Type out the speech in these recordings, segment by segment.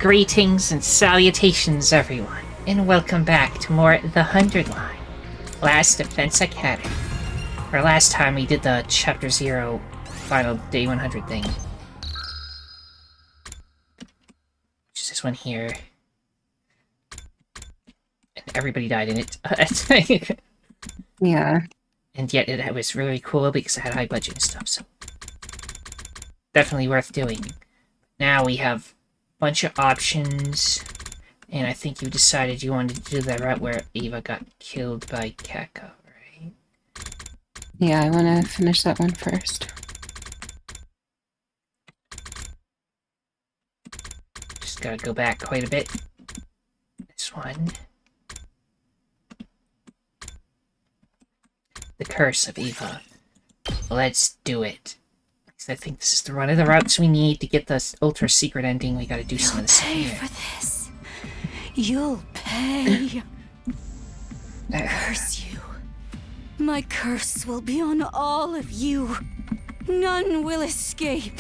Greetings and salutations, everyone, and welcome back to more The Hundredline, Last Defense Academy. Or last time we did the Chapter 0 final Day 100 thing. Which is this one here. And everybody died in it. Yeah. And yet it was really cool because it had high budget and stuff, so definitely worth doing. Now we have bunch of options, and I think you decided you wanted to do that route where Eva got killed by Kako, right? Yeah, I want to finish that one first. Just gotta go back quite a bit. This one. The Curse of Eva. Let's do it. I think this is one of the routes we need to get the ultra secret ending. We gotta do some of this here. You'll pay for this. You'll pay. Curse you. My curse will be on all of you. None will escape.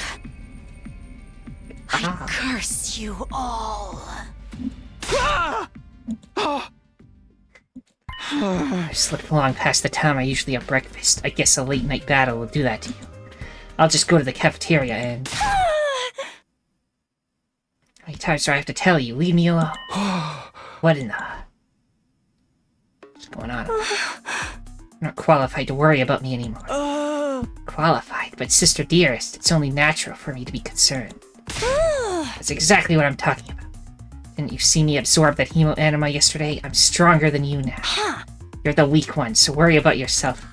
I curse you all. I slipped along past the time I usually have breakfast. I guess a late night battle will do that to you. I'll just go to the cafeteria and... How many times do I have to tell you? Leave me alone. What in the... What's going on? I'm not qualified to worry about me anymore. Qualified, but Sister Dearest, it's only natural for me to be concerned. That's exactly what I'm talking about. Didn't you see me absorb that hemo anima yesterday? I'm stronger than you now. You're the weak one, so worry about yourself.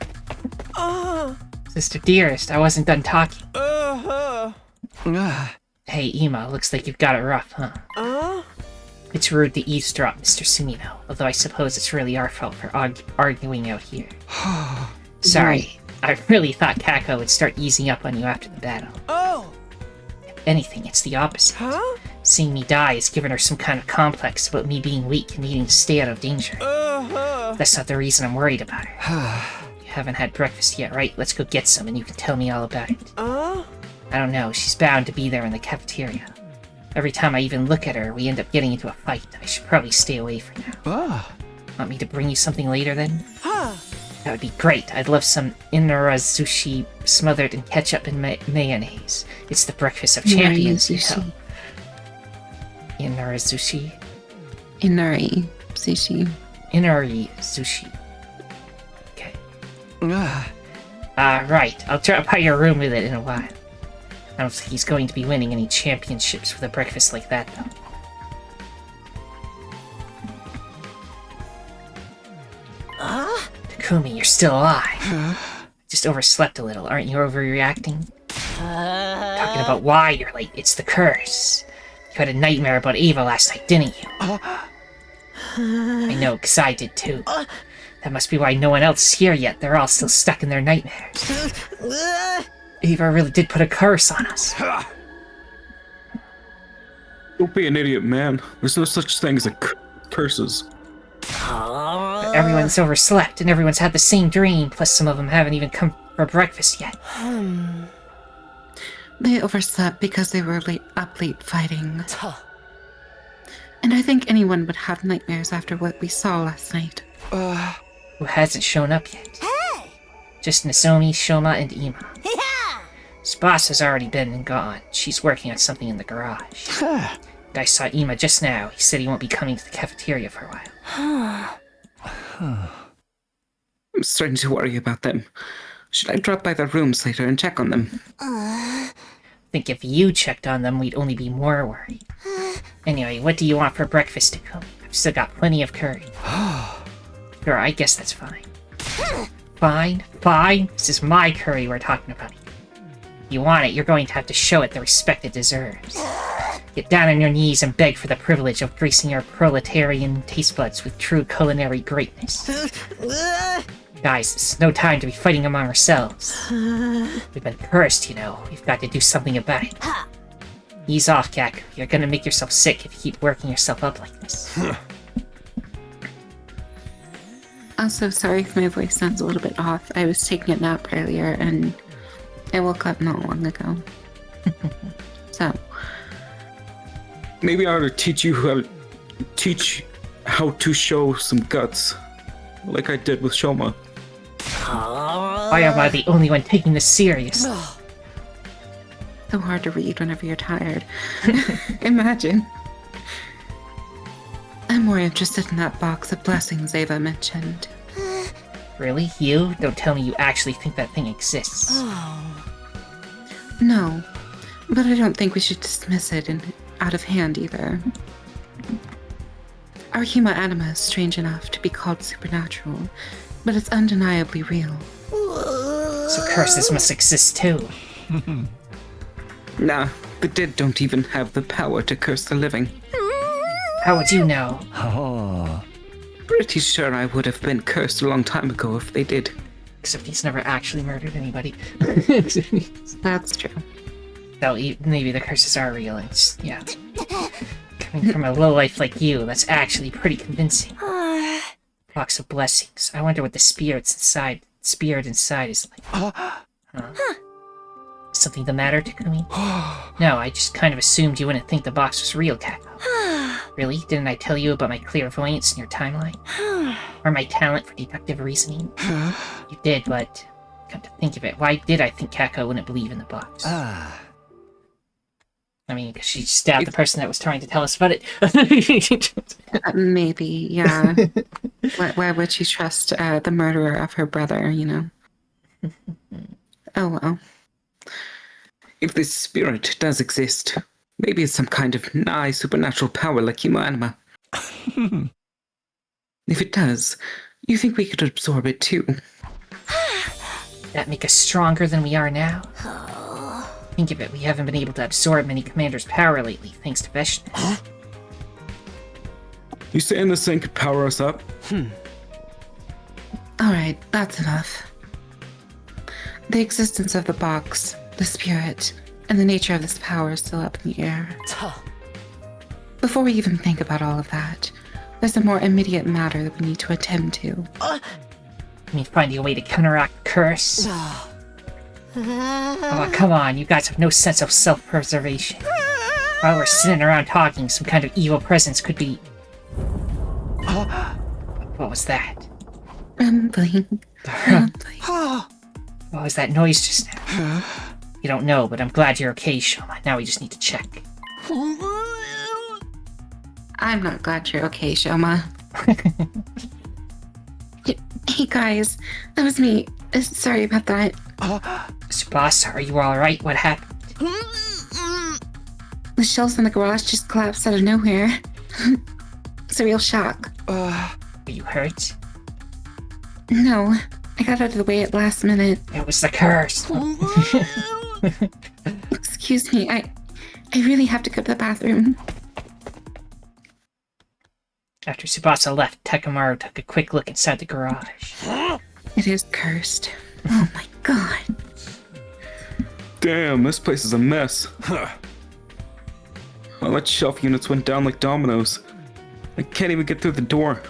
Sister Dearest, I wasn't done talking. Hey, Ema, looks like you've got it rough, huh? It's rude to eavesdrop, Mr. Sumino, although I suppose it's really our fault for arguing out here. Sorry, I really thought Kako would start easing up on you after the battle. If anything, it's the opposite. Seeing me die has given her some kind of complex about me being weak and needing to stay out of danger. That's not the reason I'm worried about her. Haven't had breakfast yet, right? Let's go get some and you can tell me all about it. I don't know, she's bound to be there in the cafeteria. Every time I even look at her, we end up getting into a fight. I should probably stay away for now. Want me to bring you something later then? That would be great. I'd love some inarazushi smothered in ketchup and mayonnaise. It's the breakfast of champions, you know. Inarazushi? Inari sushi. Inari sushi. Right. I'll drop by your room with it in a while. I don't think he's going to be winning any championships with a breakfast like that, though. Takumi, you're still alive. Just overslept a little. Aren't you overreacting? Talking about why you're late. It's the curse. You had a nightmare about Eva last night, didn't you? I know, because I did too. That must be why no one else is here yet. They're all still stuck in their nightmares. Eva really did put a curse on us. Don't be an idiot, man. There's no such thing as curses. But everyone's overslept, and everyone's had the same dream, plus some of them haven't even come for breakfast yet. They overslept because they were up late fighting. And I think anyone would have nightmares after what we saw last night. Who hasn't shown up yet? Hey! Just Nozomi, Shoma, and Ema. Yeah! His boss has already been and gone. She's working on something in the garage. I saw Ema just now. He said he won't be coming to the cafeteria for a while. I'm starting to worry about them. Should I drop by their rooms later and check on them? I think if you checked on them, we'd only be more worried. Anyway, what do you want for breakfast, Takumi? I've still got plenty of curry. Sure, I guess that's fine. Fine. This is my curry we're talking about. If you want it, you're going to have to show it the respect it deserves. Get down on your knees and beg for the privilege of gracing your proletarian taste buds with true culinary greatness. Guys, this is no time to be fighting among ourselves. We've been cursed, you know. We've got to do something about it. Ease off, Kako. You're gonna make yourself sick if you keep working yourself up like this. Also, sorry if my voice sounds a little bit off. I was taking a nap earlier and I woke up not long ago. So, Maybe I ought to teach how to show some guts, like I did with Shoma. Why am I the only one taking this serious? So hard to read whenever you're tired. Imagine. I'm more interested in that box of blessings Ava mentioned. Really? You? Don't tell me you actually think that thing exists. No, but I don't think we should dismiss it out of hand either. Our huma anima is strange enough to be called supernatural, but it's undeniably real. So curses must exist too. Nah, the dead don't even have the power to curse the living. How would you know? Pretty sure I would have been cursed a long time ago if they did. Except he's never actually murdered anybody. That's true. So maybe the curses are real. It's, yeah. Coming from a lowlife like you, that's actually pretty convincing. Box of blessings. I wonder what the spirit inside is like. Huh? Something the matter, Takumi? No, I just kind of assumed you wouldn't think the box was real, Kako. Really? Didn't I tell you about my clairvoyance in your timeline? Or my talent for deductive reasoning? You did, but come to think of it, why did I think Kako wouldn't believe in the box? I mean, because she stabbed the person that was trying to tell us about it. Maybe, yeah. Why would she trust the murderer of her brother, you know? Oh well. If this spirit does exist, maybe it's some kind of nigh supernatural power like huma anima. If it does, you think we could absorb it too? That make us stronger than we are now? Think of it, we haven't been able to absorb many commanders' power lately, thanks to Veshna. You saying this thing could power us up? Alright, that's enough. The existence of the box, the spirit, and the nature of this power is still up in the air. Before we even think about all of that, there's a more immediate matter that we need to attend to. I mean, finding a way to counteract the curse? Oh, come on, you guys have no sense of self-preservation. While we're sitting around talking, some kind of evil presence could be... What was that? Rumbling. What was that noise just now? You don't know, but I'm glad you're okay, Shoma. Now we just need to check. I'm not glad you're okay, Shoma. Hey guys, that was me. Sorry about that. Tsubasa, are you alright? What happened? The shelves in the garage just collapsed out of nowhere. It's a real shock. Were you hurt? No, I got out of the way at last minute. It was the curse. Excuse me, I really have to go to the bathroom. After Tsubasa left, Takamaru took a quick look inside the garage. It is cursed. Oh my god. Damn, this place is a mess. All that shelf units went down like dominoes. I can't even get through the door.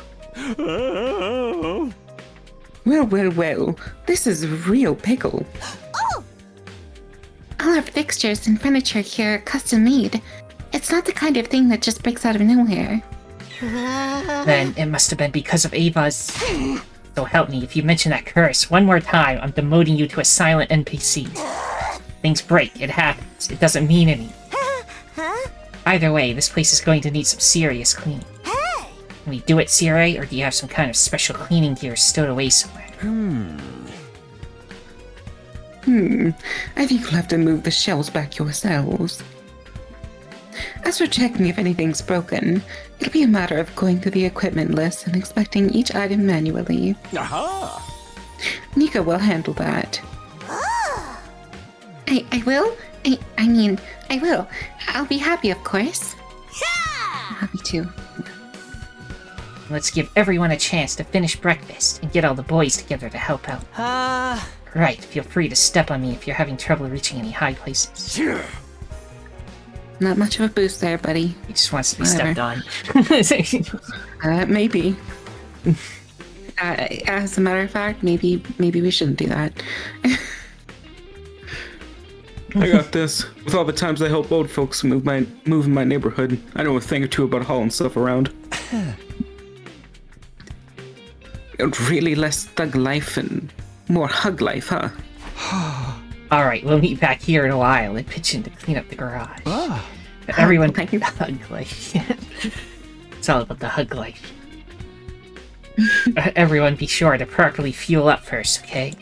Well, this is a real pickle. All our fixtures and furniture here are custom made. It's not the kind of thing that just breaks out of nowhere. Then it must have been because of Ava's... So help me, if you mention that curse one more time, I'm demoting you to a silent NPC. Things break, it happens, it doesn't mean anything. Either way, this place is going to need some serious cleaning. Can we do it, Sire, or do you have some kind of special cleaning gear stowed away somewhere? I think you'll have to move the shelves back yourselves. As for checking if anything's broken, it'll be a matter of going through the equipment list and inspecting each item manually. Nika will handle that. I will? I will. I'll be happy, of course. Happy to. Let's give everyone a chance to finish breakfast and get all the boys together to help out. Right, feel free to step on me if you're having trouble reaching any high places. Not much of a boost there, buddy. He just wants to be Whatever. stepped on. Maybe. As a matter of fact, maybe we shouldn't do that. I got this. With all the times I help old folks move in my neighborhood, I know a thing or two about hauling stuff around. Really less thug life and more hug life, huh? Alright, we'll meet back here in a while and pitch in to clean up the garage. Everyone be hug life. It's all about the hug life. Everyone be sure to properly fuel up first, okay?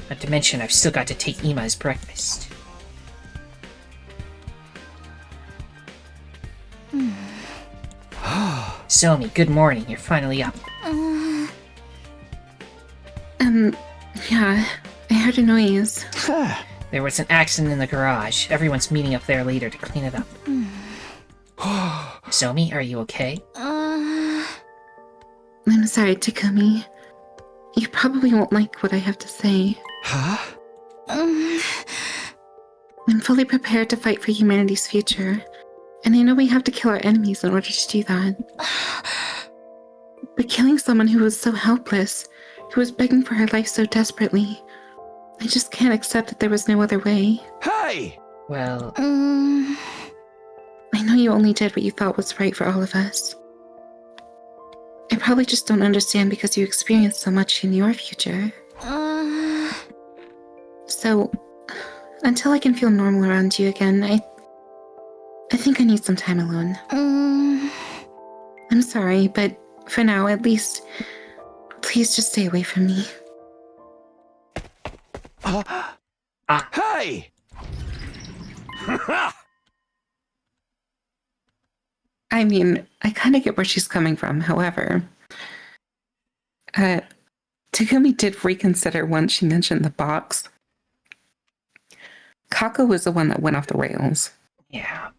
Not to mention, I've still got to take Ima's breakfast. Somi, good morning. You're finally up. Yeah, I heard a noise. There was an accident in the garage. Everyone's meeting up there later to clean it up. Somi, are you okay? I'm sorry, Takumi. You probably won't like what I have to say. I'm fully prepared to fight for humanity's future, and I know we have to kill our enemies in order to do that. But killing someone who was so helpless, who was begging for her life so desperately, I just can't accept that there was no other way. Hey! Well, I know you only did what you thought was right for all of us. I probably just don't understand because you experienced so much in your future. So, until I can feel normal around you again, I think I need some time alone. I'm sorry, but for now, at least, please just stay away from me. Hey! I mean, I kind of get where she's coming from. However, Takumi did reconsider once she mentioned the box. Kako was the one that went off the rails. yeah.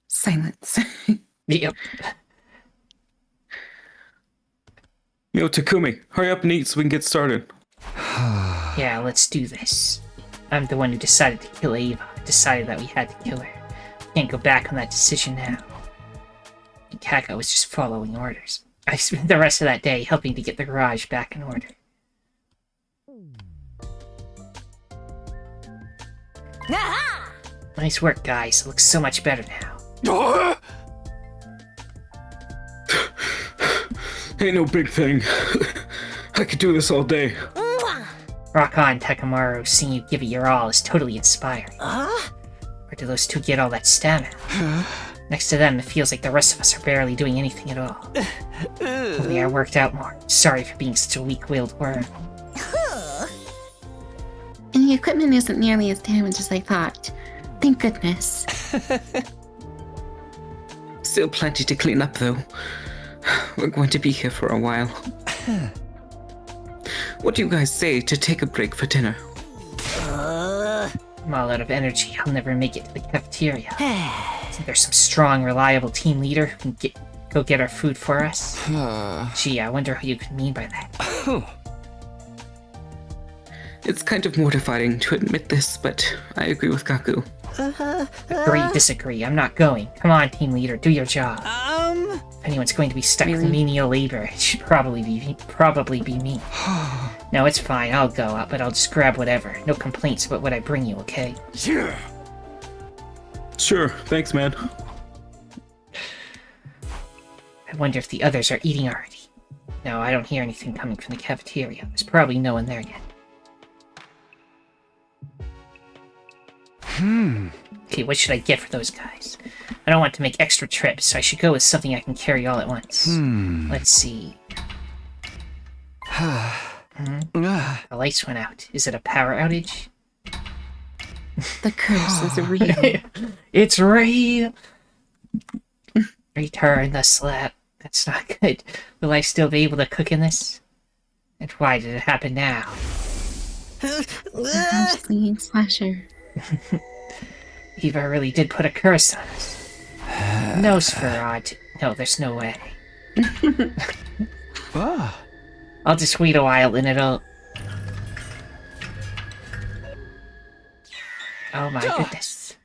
Silence. Yep. Yo, Takumi, hurry up and eat so we can get started. Yeah, let's do this. I'm the one who decided to kill Ava. Decided that we had to kill her. Can't go back on that decision now. And Kako was just following orders. I spent the rest of that day helping to get the garage back in order. Nice work, guys. It looks so much better now. Ain't no big thing. I could do this all day. Rock on, Takamaru. Seeing you give it your all is totally inspiring. Where do those two get all that stamina? Next to them, it feels like the rest of us are barely doing anything at all. Only I worked out more. Sorry for being such a weak-willed worm. And the equipment isn't nearly as damaged as I thought. Thank goodness. Still plenty to clean up, though. We're going to be here for a while. What do you guys say to take a break for dinner? I'm all out of energy. I'll never make it to the cafeteria. Think there's some strong, reliable team leader who can go get our food for us? Gee, I wonder what you could mean by that. It's kind of mortifying to admit this, but I agree with Kaku. Agree, disagree. I'm not going. Come on, team leader, do your job. If anyone's going to be stuck with menial labor, it should probably be me. No, it's fine. I'll go, but I'll just grab whatever. No complaints about what I bring you, okay? Sure, thanks, man. I wonder if the others are eating already. No, I don't hear anything coming from the cafeteria. There's probably no one there yet. Okay, what should I get for those guys? I don't want to make extra trips, so I should go with something I can carry all at once. Let's see. The lights went out. Is it a power outage? The curse is real. It's real! Return the slap. That's not good. Will I still be able to cook in this? And why did it happen now? Singing slasher. Eva really did put a curse on us. No, Sferad. No, there's no way. I'll just wait a while and it'll... Oh my goodness.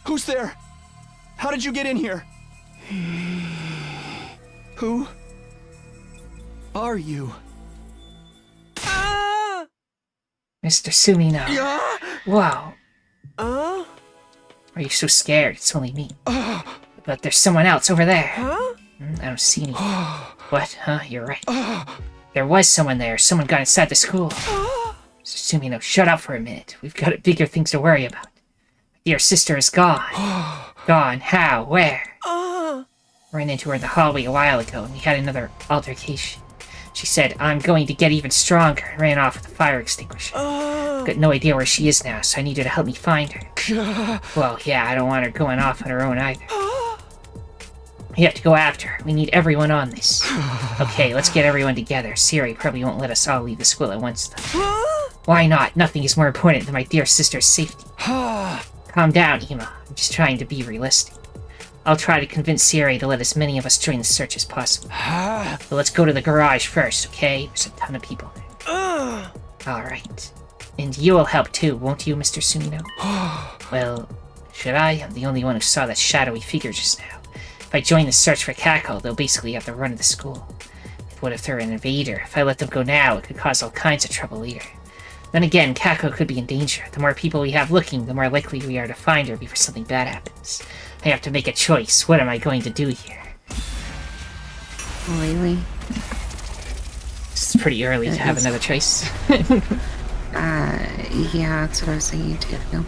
Who's there? How did you get in here? Who? are you? Mr. Sumino. Whoa. Huh? Are you so scared? It's only me. But there's someone else over there. I don't see anything. What? Huh? You're right. There was someone there. Someone got inside the school. Mr. Sumino, shut up for a minute. We've got bigger things to worry about. Your sister is gone. Gone? How? Where? Ran into her in the hallway a while ago, and we had another altercation. She said, I'm going to get even stronger, and ran off with a fire extinguisher. Got no idea where she is now, so I need you to help me find her. Well, yeah, I don't want her going off on her own either. We have to go after her. We need everyone on this. Okay, let's get everyone together. Siri probably won't let us all leave the school at once, though. Why not? Nothing is more important than my dear sister's safety. Calm down, Ema. I'm just trying to be realistic. I'll try to convince Siri to let as many of us join the search as possible. But let's go to the garage first, okay? There's a ton of people there. Alright. And you will help too, won't you, Mr. Sumino? Well, should I? I'm the only one who saw that shadowy figure just now. If I join the search for Kako, they'll basically have to run the school. What if they're an invader? If I let them go now, it could cause all kinds of trouble later. Then again, Kako could be in danger. The more people we have looking, the more likely we are to find her before something bad happens. I have to make a choice. What am I going to do here? Really? It's pretty early to have another choice. Yeah, that's what I was thinking too.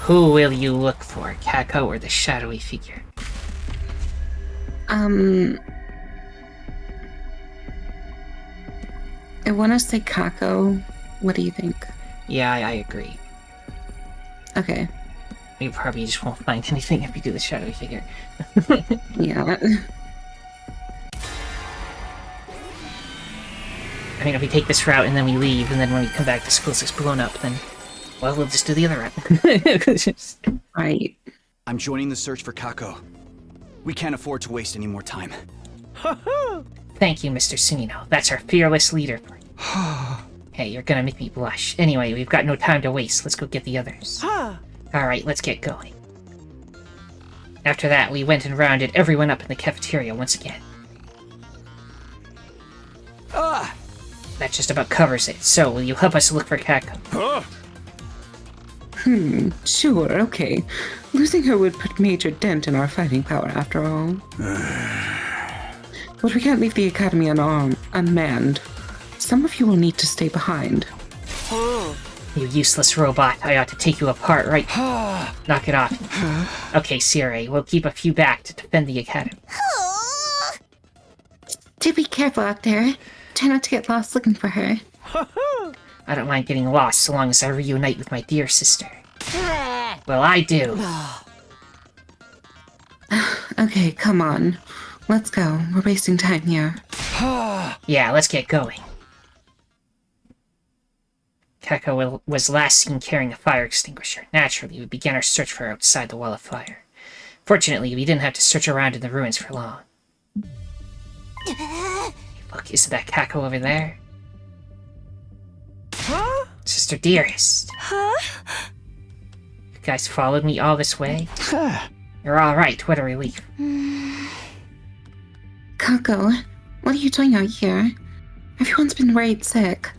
Who will you look for, Kako or the shadowy figure? I want to say Kako. What do you think? Yeah, I agree. Okay. We probably just won't find anything if we do the shadowy figure. Yeah. I mean, if we take this route and then we leave, and then when we come back the school's just blown up, then, well, we'll just do the other route. Right. I'm joining the search for Kako. We can't afford to waste any more time. Thank you, Mr. Sumino. That's our fearless leader. Hey, you're gonna make me blush. Anyway, we've got no time to waste. Let's go get the others. Alright, let's get going. After that, we went and rounded everyone up in the cafeteria once again. That just about covers it. So, will you help us look for Kako? Sure, okay. Losing her would put major dent in our fighting power, after all. But we can't leave the academy unmanned. Some of you will need to stay behind. You useless robot. I ought to take you apart, right? Knock it off. Okay, Siri, we'll keep a few back to defend the academy. Do be careful out there. Try not to get lost looking for her. I don't mind getting lost so long as I reunite with my dear sister. Well, I do. Okay, come on. Let's go. We're wasting time here. Yeah, let's get going. Kako was last seen carrying a fire extinguisher. Naturally, we began our search for her outside the wall of fire. Fortunately, we didn't have to search around in the ruins for long. Look, isn't that Kako over there? Sister Dearest. You guys followed me all this way? You're alright, what a relief. Kako, what are you doing out here? Everyone's been worried sick.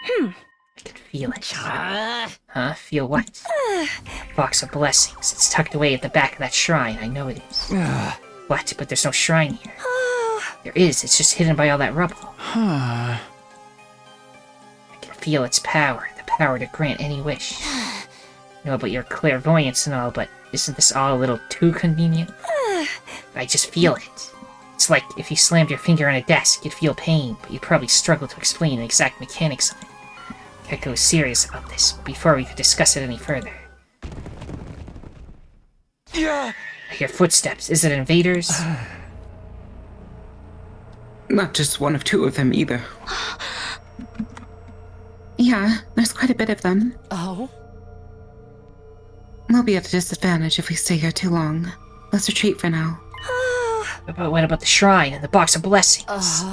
I can feel it. Huh? Feel what? Box of blessings. It's tucked away at the back of that shrine, I know it is. What? But there's no shrine here. There is, it's just hidden by all that rubble. I can feel its power, the power to grant any wish. I know about your clairvoyance and all, but isn't this all a little too convenient? I just feel it. It's like if you slammed your finger on a desk, you'd feel pain, but you'd probably struggle to explain the exact mechanics of it. Kako is serious about this, but before we could discuss it any further. I hear footsteps. Is it invaders? Not just one of two of them either. Yeah, there's quite a bit of them. Oh? We'll be at a disadvantage if we stay here too long. Let's retreat for now. But what about the shrine and the box of blessings?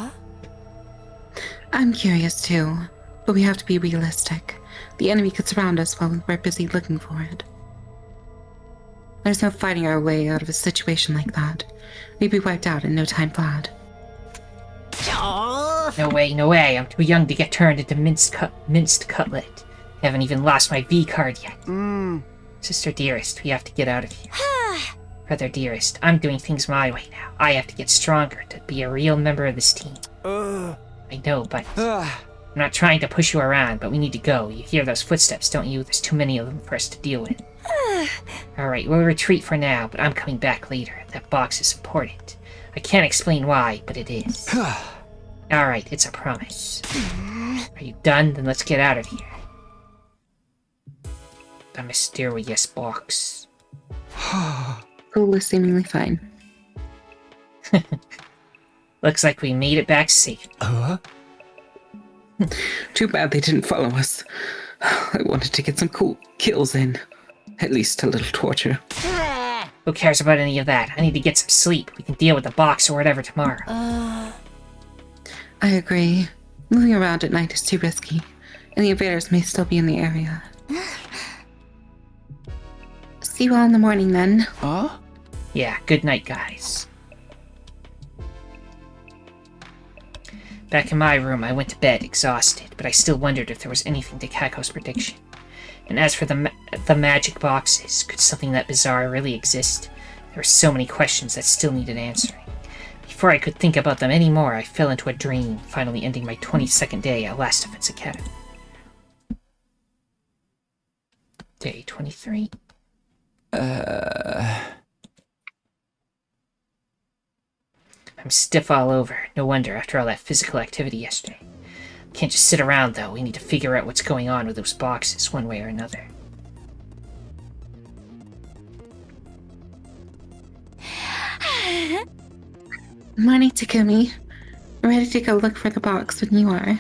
I'm curious too, but we have to be realistic. The enemy could surround us while we're busy looking for it. There's no fighting our way out of a situation like that. We'd be wiped out in no time flat. No way, no way. I'm too young to get turned into minced cutlet. I haven't even lost my V card yet. Sister dearest, we have to get out of here. Brother dearest, I'm doing things my way now. I have to get stronger to be a real member of this team. I know, but I'm not trying to push you around, but we need to go. You hear those footsteps, don't you? There's too many of them for us to deal with. Alright, we'll retreat for now, but I'm coming back later. That box is important. I can't explain why, but it is. Alright, it's a promise. Are you done? Then let's get out of here. The mysterious box. Cole is seemingly fine. Looks like we made it back safe. Too bad they didn't follow us. I wanted to get some cool kills in. At least a little torture. Who cares about any of that? I need to get some sleep. We can deal with the box or whatever tomorrow. I agree. Moving around at night is too risky, and the invaders may still be in the area. See you all in the morning, then. Yeah, good night, guys. Back in my room, I went to bed, exhausted, but I still wondered if there was anything to Kako's prediction. And as for the magic boxes, could something that bizarre really exist? There were so many questions that still needed answering. Before I could think about them anymore, I fell into a dream, finally ending my 22nd day at Last Defense Academy. Day 23. I'm stiff all over. No wonder, after all that physical activity yesterday. Can't just sit around, though. We need to figure out what's going on with those boxes, one way or another. Morning, Takumi. Ready to go look for the box when you are.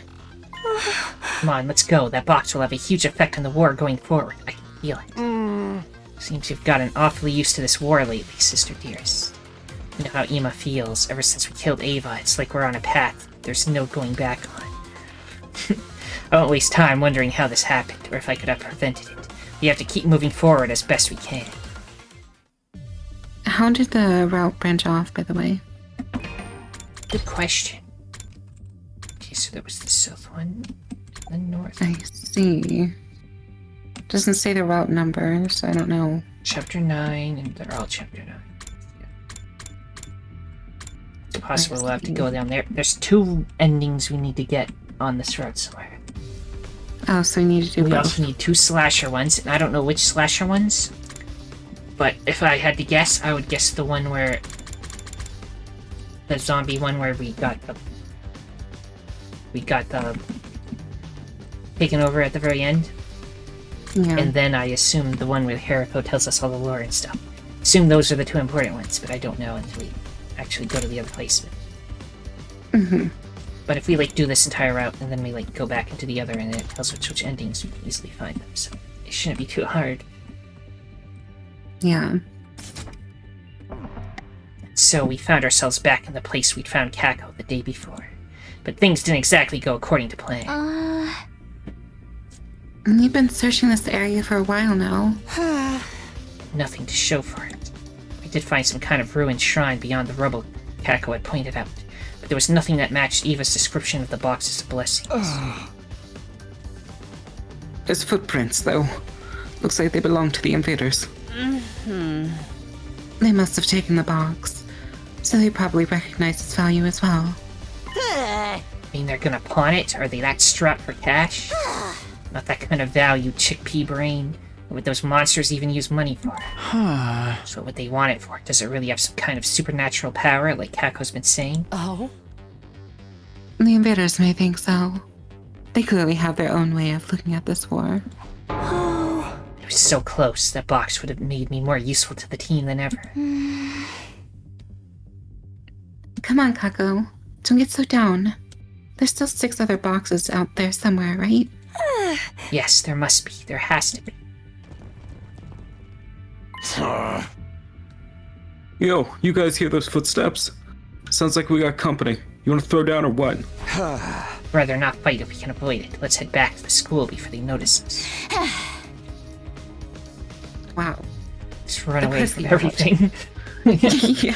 Come on, let's go. That box will have a huge effect on the war going forward. I can feel it. Seems you've gotten awfully used to this war lately, sister dearest. You know how Ima feels. Ever since we killed Ava, it's like we're on a path there's no going back on. I won't waste time wondering how this happened, or if I could have prevented it. We have to keep moving forward as best we can. How did the route branch off, by the way? Good question. Okay, so there was the south one, the north. I see. Doesn't say the route number, so I don't know. Chapter 9, and they're all chapter 9. Yeah. It's possible we'll have to go down there. There's 2 endings we need to get on this road somewhere. Oh, so we need to do We both. also need 2 slasher ones, and I don't know which slasher ones. But if I had to guess, I would guess the one where... the zombie one where we got the taken over at the very end. Yeah. And then I assume the one where Hariko tells us all the lore and stuff. Assume those are the 2 important ones, but I don't know until we actually go to the other place. But if we do this entire route and then we go back into the other and it tells us which endings, we can easily find them. So it shouldn't be too hard. Yeah. So we found ourselves back in the place we'd found Kako the day before. But things didn't exactly go according to plan. You've been searching this area for a while now. Nothing to show for it. I did find some kind of ruined shrine beyond the rubble Kako had pointed out, but there was nothing that matched Eva's description of the boxes of blessings. There's footprints, though. Looks like they belong to the invaders. They must have taken the box, so they probably recognize its value as well. I mean, they're gonna pawn it? Are they that strapped for cash? Not that kind of value, chickpea brain. What would those monsters even use money for? So what would they want it for? Does it really have some kind of supernatural power, like Kako's been saying? The invaders may think so. They clearly have their own way of looking at this war. It was so close. That box would have made me more useful to the team than ever. Come on, Kako. Don't get so down. There's still 6 other boxes out there somewhere, right? Yes, there must be. There has to be. Yo, you guys hear those footsteps? Sounds like we got company. You wanna throw down or what? Rather not fight if we can avoid it. Let's head back to the school before they notice us. Wow. Just run The away person from everything. Yeah.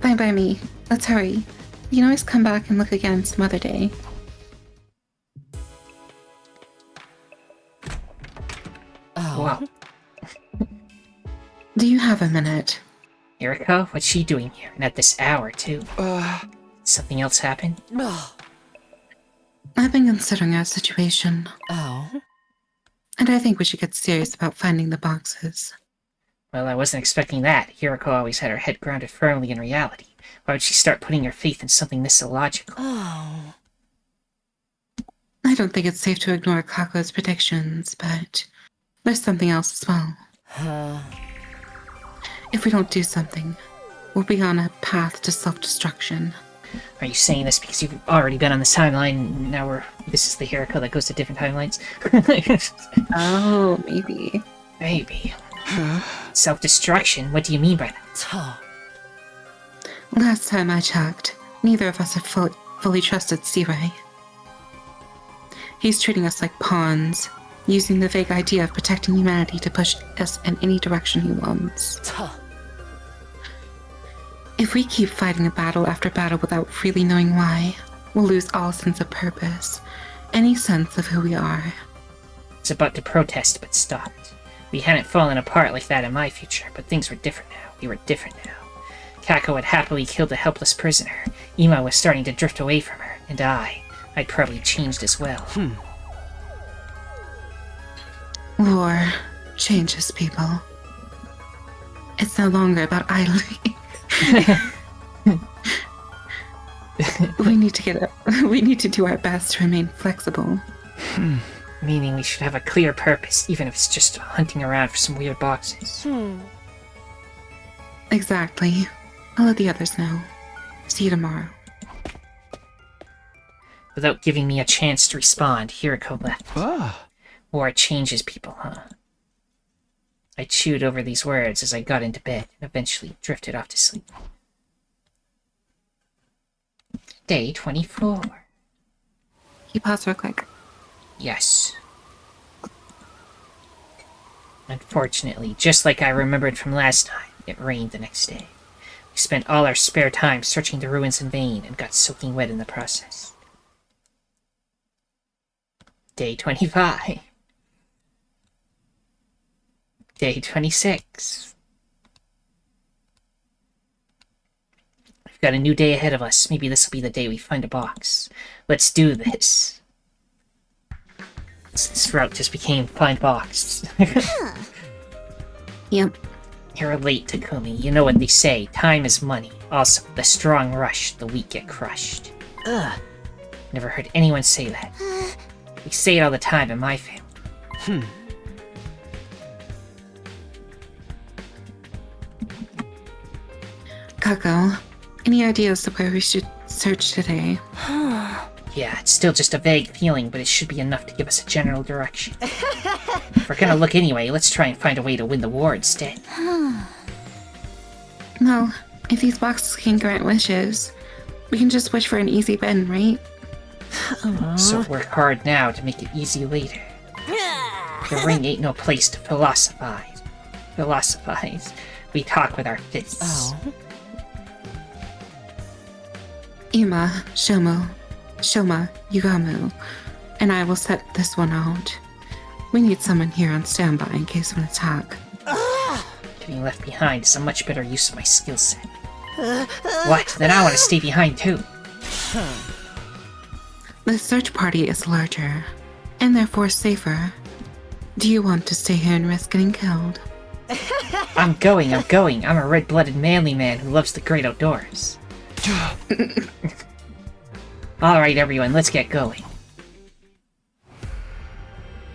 Fine by me. Let's hurry. You can always come back and look again some other day. Wow. Do you have a minute? Erika, what's she doing here? And at this hour, too? Something else happened? I've been considering our situation. And I think we should get serious about finding the boxes. Well, I wasn't expecting that. Hiriko always had her head grounded firmly in reality. Why would she start putting her faith in something this illogical? I don't think it's safe to ignore Kako's predictions, but there's something else as well. If we don't do something, we'll be on a path to self-destruction. Are you saying this because you've already been on this timeline, and now this is the Hiriko that goes to different timelines? Oh, maybe. Maybe. Self-destruction? What do you mean by that? Last time I checked, neither of us had fully trusted C-Ray. He's treating us like pawns, using the vague idea of protecting humanity to push us in any direction he wants. If we keep fighting a battle after battle without really knowing why, we'll lose all sense of purpose, any sense of who we are. I was about to protest, but stopped. We hadn't fallen apart like that in my future, but things were different now. We were different now. Kako had happily killed a helpless prisoner. Ima was starting to drift away from her, and I'd probably changed as well. War changes people. It's no longer about idling. We need to do our best to remain flexible. Meaning we should have a clear purpose, even if it's just hunting around for some weird boxes. Exactly. I'll let the others know. See you tomorrow. Without giving me a chance to respond, Hiriko left. War changes people, huh? I chewed over these words as I got into bed and eventually drifted off to sleep. Day 24. Can you pause real quick? Yes. Unfortunately, just like I remembered from last time, it rained the next day. We spent all our spare time searching the ruins in vain and got soaking wet in the process. Day 25. Day 26. We've got a new day ahead of us. Maybe this will be the day we find a box. Let's do this. This route just became find box. Yep. You're late, Takumi. You know what they say. Time is money. Also, the strong rush, the weak get crushed. Ugh. Never heard anyone say that. We say it all the time in my family. Kako, any ideas of where we should search today? Yeah, it's still just a vague feeling, but it should be enough to give us a general direction. If we're gonna look anyway, let's try and find a way to win the war instead. Well, if these boxes can grant wishes, we can just wish for an easy win, right? So work hard now to make it easy later. The ring ain't no place to philosophize. We talk with our fists. Ima, Shoma, Yugamu, and I will set this one out. We need someone here on standby in case of an attack. Getting left behind is a much better use of my skill set. What? Then I want to stay behind too. The search party is larger, and therefore safer. Do you want to stay here and risk getting killed? I'm going. I'm a red-blooded manly man who loves the great outdoors. Alright everyone, let's get going.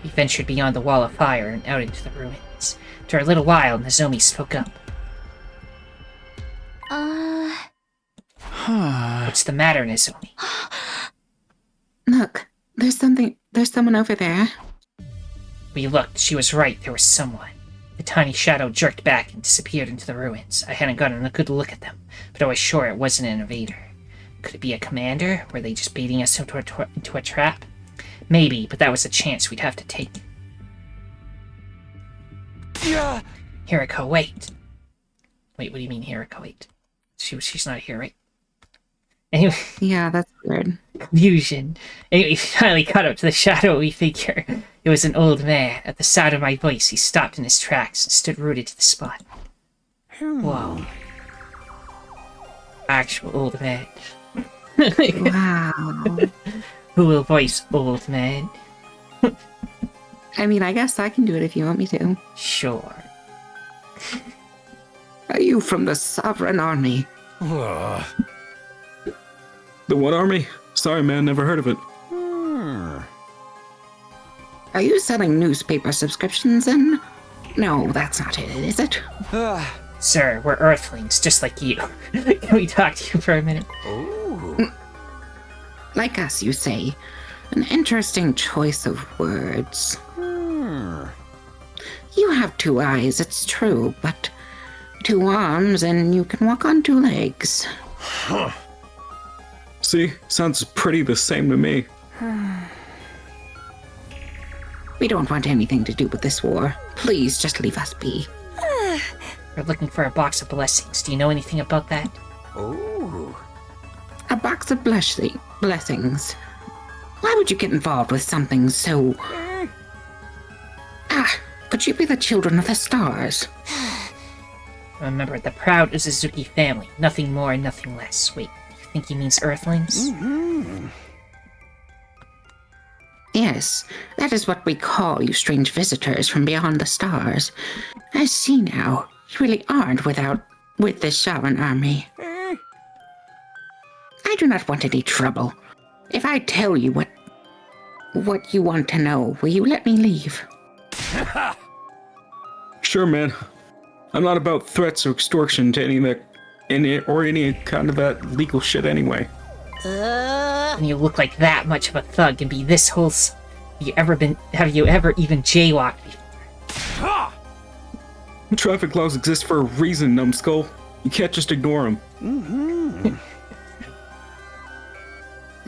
We ventured beyond the wall of fire and out into the ruins. After a little while, Nozomi spoke up. What's the matter, Nozomi? Look, there's someone over there. We looked. She was right. There was someone. The tiny shadow jerked back and disappeared into the ruins. I hadn't gotten a good look at them, but I was sure it wasn't an invader. Could it be a commander? Were they just baiting us into a trap? Maybe, but that was a chance we'd have to take. Hiriko, wait. Wait, what do you mean, Hiriko, wait? She's not here, right? Anyway, Yeah, that's weird. confusion. Anyway, we finally caught up to the shadowy figure. It was an old man. At the sound of my voice, he stopped in his tracks and stood rooted to the spot. Whoa. Actual old man. Wow. Who will voice old man? I mean, I guess I can do it if you want me to. Sure. Are you from the Sovereign Army? The what army? Sorry, man, never heard of it. Are you selling newspaper subscriptions then? No, that's not it, is it? Sir, we're Earthlings, just like you. Can we talk to you for a minute? Like us, you say. An interesting choice of words. You have 2 eyes, it's true, but 2 arms and you can walk on 2 legs. See? Sounds pretty the same to me. We don't want anything to do with this war. Please just leave us be. We're looking for a box of blessings. Do you know anything about that? A box of blessings. Why would you get involved with something so... could you be the children of the stars? Remember, the proud Uzuzuki family. Nothing more and nothing less. Wait, you think he means Earthlings? Yes, that is what we call you strange visitors from beyond the stars. I see now. You really aren't with this Shaman army. I do not want any trouble. If I tell you what you want to know, will you let me leave? Sure, man. I'm not about threats or extortion to any kind of that legal shit anyway. And you look like that much of a thug and be this whole... Have you ever even jaywalked before? Traffic laws exist for a reason, numbskull. You can't just ignore them.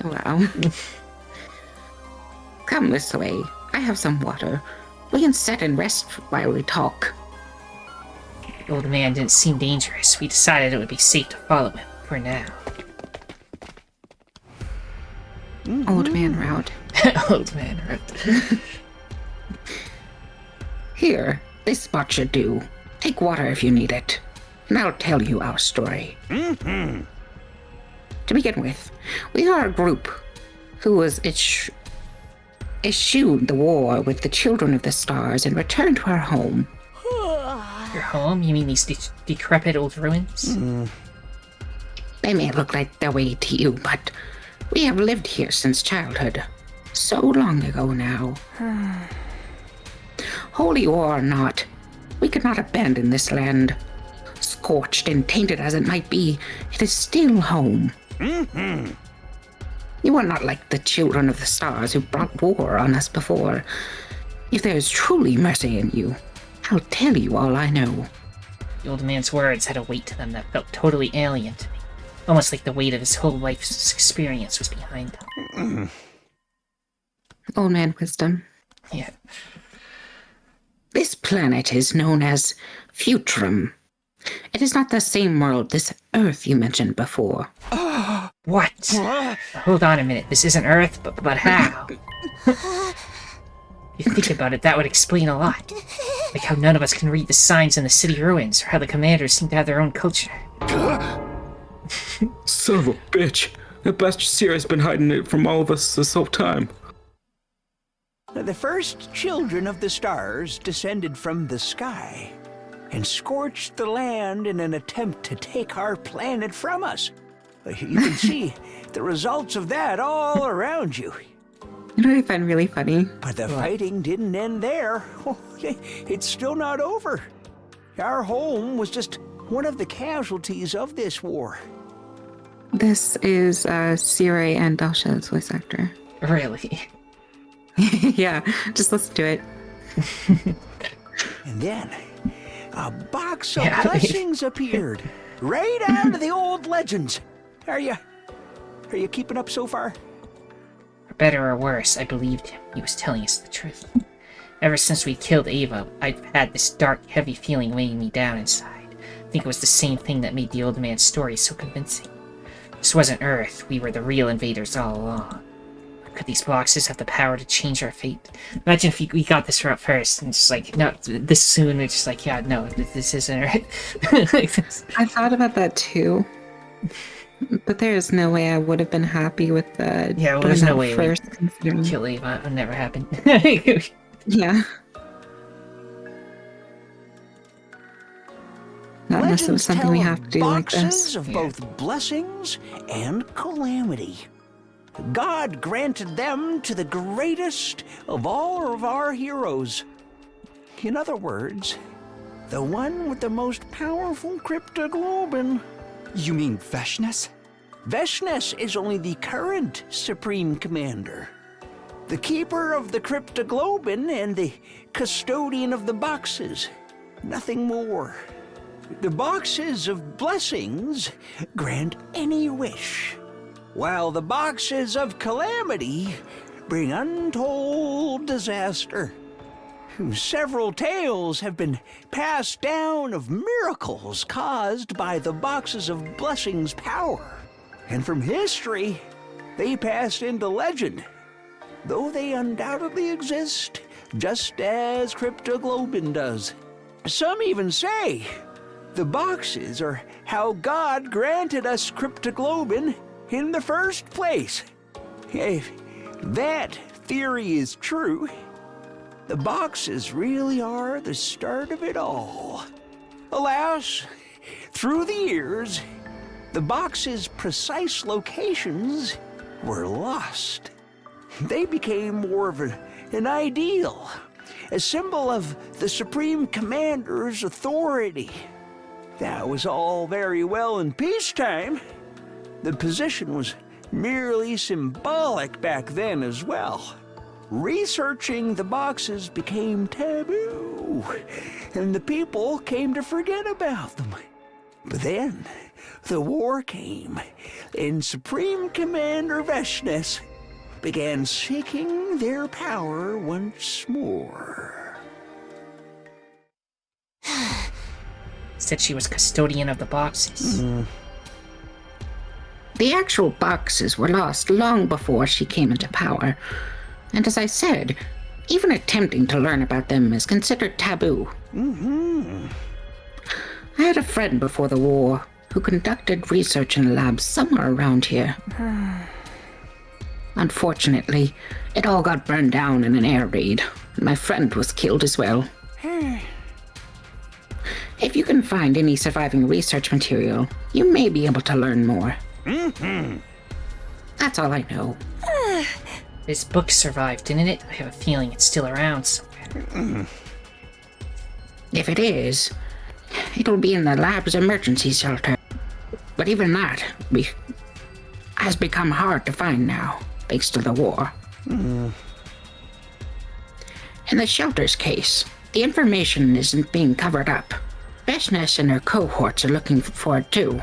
Well, come this way. I have some water. We can sit and rest while we talk. The old man didn't seem dangerous. We decided it would be safe to follow him, for now. Old man route. Old man route. Here, this spot should do. Take water if you need it, and I'll tell you our story. To begin with, we are a group who was eschewed the war with the children of the stars and returned to our home. Your home? You mean these decrepit old ruins? They may look like their way to you, but we have lived here since childhood. So long ago now. Holy war or not, we could not abandon this land. Scorched and tainted as it might be, it is still home. You are not like the children of the stars who brought war on us before. If there is truly mercy in you, I'll tell you all I know. The old man's words had a weight to them that felt totally alien to me. Almost like the weight of his whole life's experience was behind them. Old man wisdom. Yeah. This planet is known as Futrum. It is not the same world, this Earth you mentioned before. What? Hold on a minute. This isn't Earth, but how? You think about it, that would explain a lot. Like how none of us can read the signs in the city ruins, or how the commanders seem to have their own culture. Son of a bitch. That bastard Sierra's been hiding it from all of us this whole time. The first children of the stars descended from the sky and scorched the land in an attempt to take our planet from us. You can see the results of that all around you. You know what I find really funny? But the fighting didn't end there. It's still not over. Our home was just one of the casualties of this war. This is Sire and Dasha's voice actor. Really? Yeah, just listen to it. And then a box of blessings appeared right out of the old legends. Are you keeping up so far? For better or worse, I believed him. He was telling us the truth. Ever since we killed Ava, I've had this dark, heavy feeling weighing me down inside. I think it was the same thing that made the old man's story so convincing. This wasn't Earth, we were the real invaders all along. Could these boxes have the power to change our fate? Imagine if we got this route first, and just like, no, this soon, it's just like, yeah, no, this isn't right. Like this. I thought about that too. But there is no way I would have been happy with that. Yeah, well, there's no way first considering. Kill Ava, it would never happen. Yeah. Not unless it was something we have to do like this. Boxes of both blessings and calamity. God granted them to the greatest of all of our heroes. In other words, the one with the most powerful cryptoglobin. You mean Veshnes? Veshnes is only the current Supreme Commander. The keeper of the cryptoglobin and the custodian of the boxes. Nothing more. The boxes of blessings grant any wish, while the boxes of calamity bring untold disaster. Several tales have been passed down of miracles caused by the boxes of blessings' power. And from history, they passed into legend, though they undoubtedly exist just as cryptoglobin does. Some even say the boxes are how God granted us cryptoglobin in the first place. If that theory is true, the boxes really are the start of it all. Alas, through the years, the boxes' precise locations were lost. They became more of an ideal, a symbol of the Supreme Commander's authority. That was all very well in peacetime. The position was merely symbolic back then as well. Researching the boxes became taboo, and the people came to forget about them. But then, the war came, and Supreme Commander Veshnes began seeking their power once more. Said she was custodian of the boxes. The actual boxes were lost long before she came into power. And as I said, even attempting to learn about them is considered taboo. I had a friend before the war who conducted research in a lab somewhere around here. Unfortunately, it all got burned down in an air raid, and my friend was killed as well. If you can find any surviving research material, you may be able to learn more. That's all I know. This book survived, didn't it? I have a feeling it's still around somewhere. If it is, it'll be in the lab's emergency shelter. But even that has become hard to find now, thanks to the war. In the shelter's case, the information isn't being covered up. Veshnes and her cohorts are looking for it too.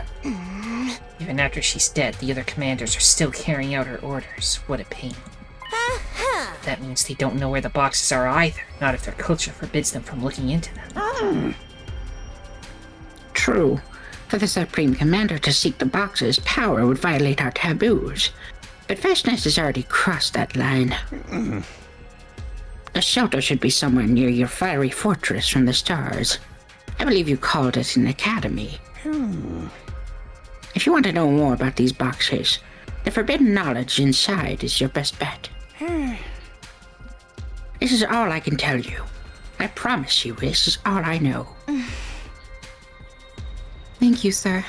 Even after she's dead, the other commanders are still carrying out her orders. What a pain. That means they don't know where the boxes are either, not if their culture forbids them from looking into them. True. For the Supreme Commander to seek the boxes, power would violate our taboos. But Veshnes has already crossed that line. The shelter should be somewhere near your fiery fortress from the stars. I believe you called it an academy. If you want to know more about these boxes, the forbidden knowledge inside is your best bet. This is all I can tell you. I promise you, this is all I know. Thank you, sir.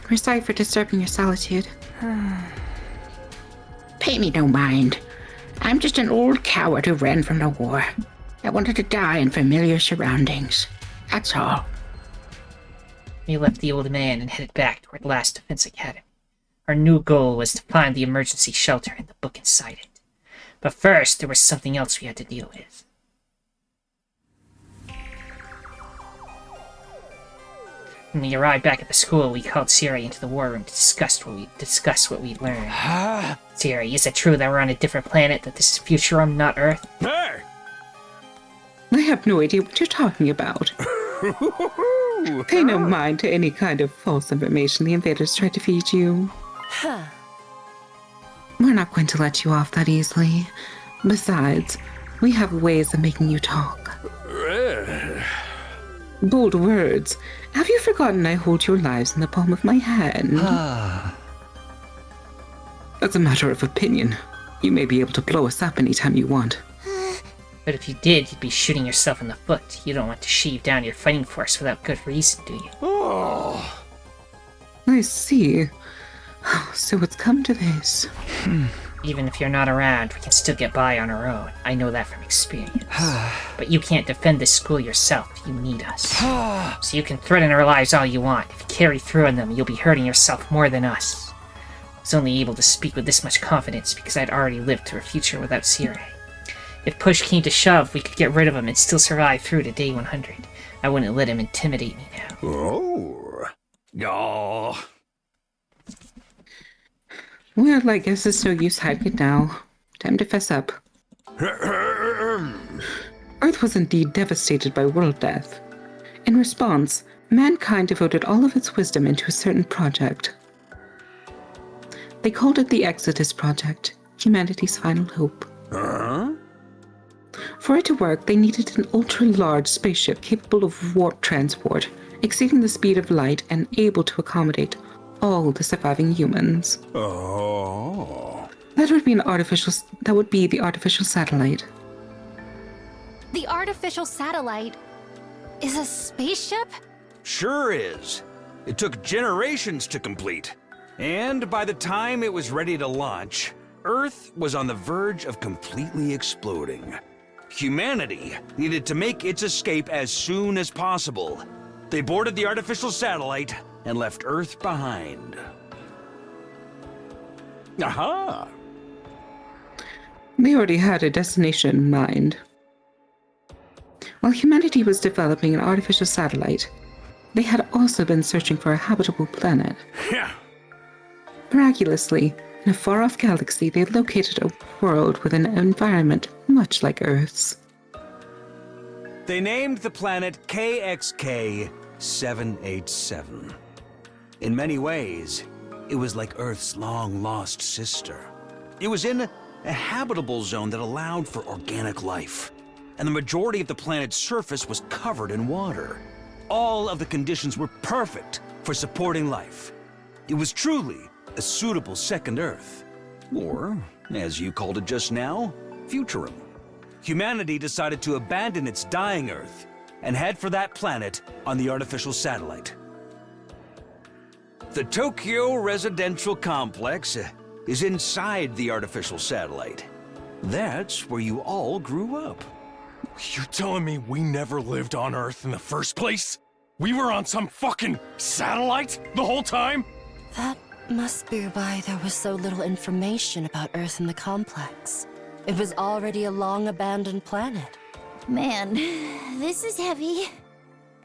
We're sorry for disturbing your solitude. Pay me no mind. I'm just an old coward who ran from the war. I wanted to die in familiar surroundings. That's all. We left the old man and headed back toward Last Defense Academy. Our new goal was to find the emergency shelter and the book inside it. But first, there was something else we had to deal with. When we arrived back at the school, we called Siri into the war room to discuss what we'd learned. Siri, is it true that we're on a different planet, that this is Futurum, not Earth? I have no idea what you're talking about. Pay no mind to any kind of false information the invaders tried to feed you. We're not going to let you off that easily. Besides, we have ways of making you talk. Bold words. Have you forgotten I hold your lives in the palm of my hand? That's a matter of opinion. You may be able to blow us up anytime you want. But if you did, you'd be shooting yourself in the foot. You don't want to shave down your fighting force without good reason, do you? Oh. I see. So it's come to this. Even if you're not around, we can still get by on our own. I know that from experience. But you can't defend this school yourself. You need us. So you can threaten our lives all you want. If you carry through on them, you'll be hurting yourself more than us. I was only able to speak with this much confidence because I'd already lived through a future without Sire. If push came to shove, we could get rid of him and still survive through to day 100. I wouldn't let him intimidate me now. Oh. Well, I guess there's no use hiding it now. Time to fess up. Earth was indeed devastated by world death. In response, mankind devoted all of its wisdom into a certain project. They called it the Exodus Project, humanity's final hope. For it to work, they needed an ultra-large spaceship capable of warp transport, exceeding the speed of light and able to accommodate all the surviving humans. That would be the artificial satellite. The artificial satellite is a spaceship? Sure is. It took generations to complete. And by the time it was ready to launch, Earth was on the verge of completely exploding. Humanity needed to make its escape as soon as possible. They boarded the artificial satellite and left Earth behind. Aha! They already had a destination in mind. While humanity was developing an artificial satellite, they had also been searching for a habitable planet. Yeah. Miraculously, in a far-off galaxy, they located a world with an environment much like Earth's. They named the planet KXK 787. In many ways, it was like Earth's long-lost sister. It was in a habitable zone that allowed for organic life, and the majority of the planet's surface was covered in water. All of the conditions were perfect for supporting life. It was truly a suitable second Earth, or, as you called it just now, Futurum. Humanity decided to abandon its dying Earth and head for that planet on the artificial satellite. The Tokyo residential complex is inside the artificial satellite. That's where you all grew up. You're telling me we never lived on Earth in the first place? We were on some fucking satellite the whole time? That must be why there was so little information about Earth in the complex. It was already a long-abandoned planet. Man, this is heavy.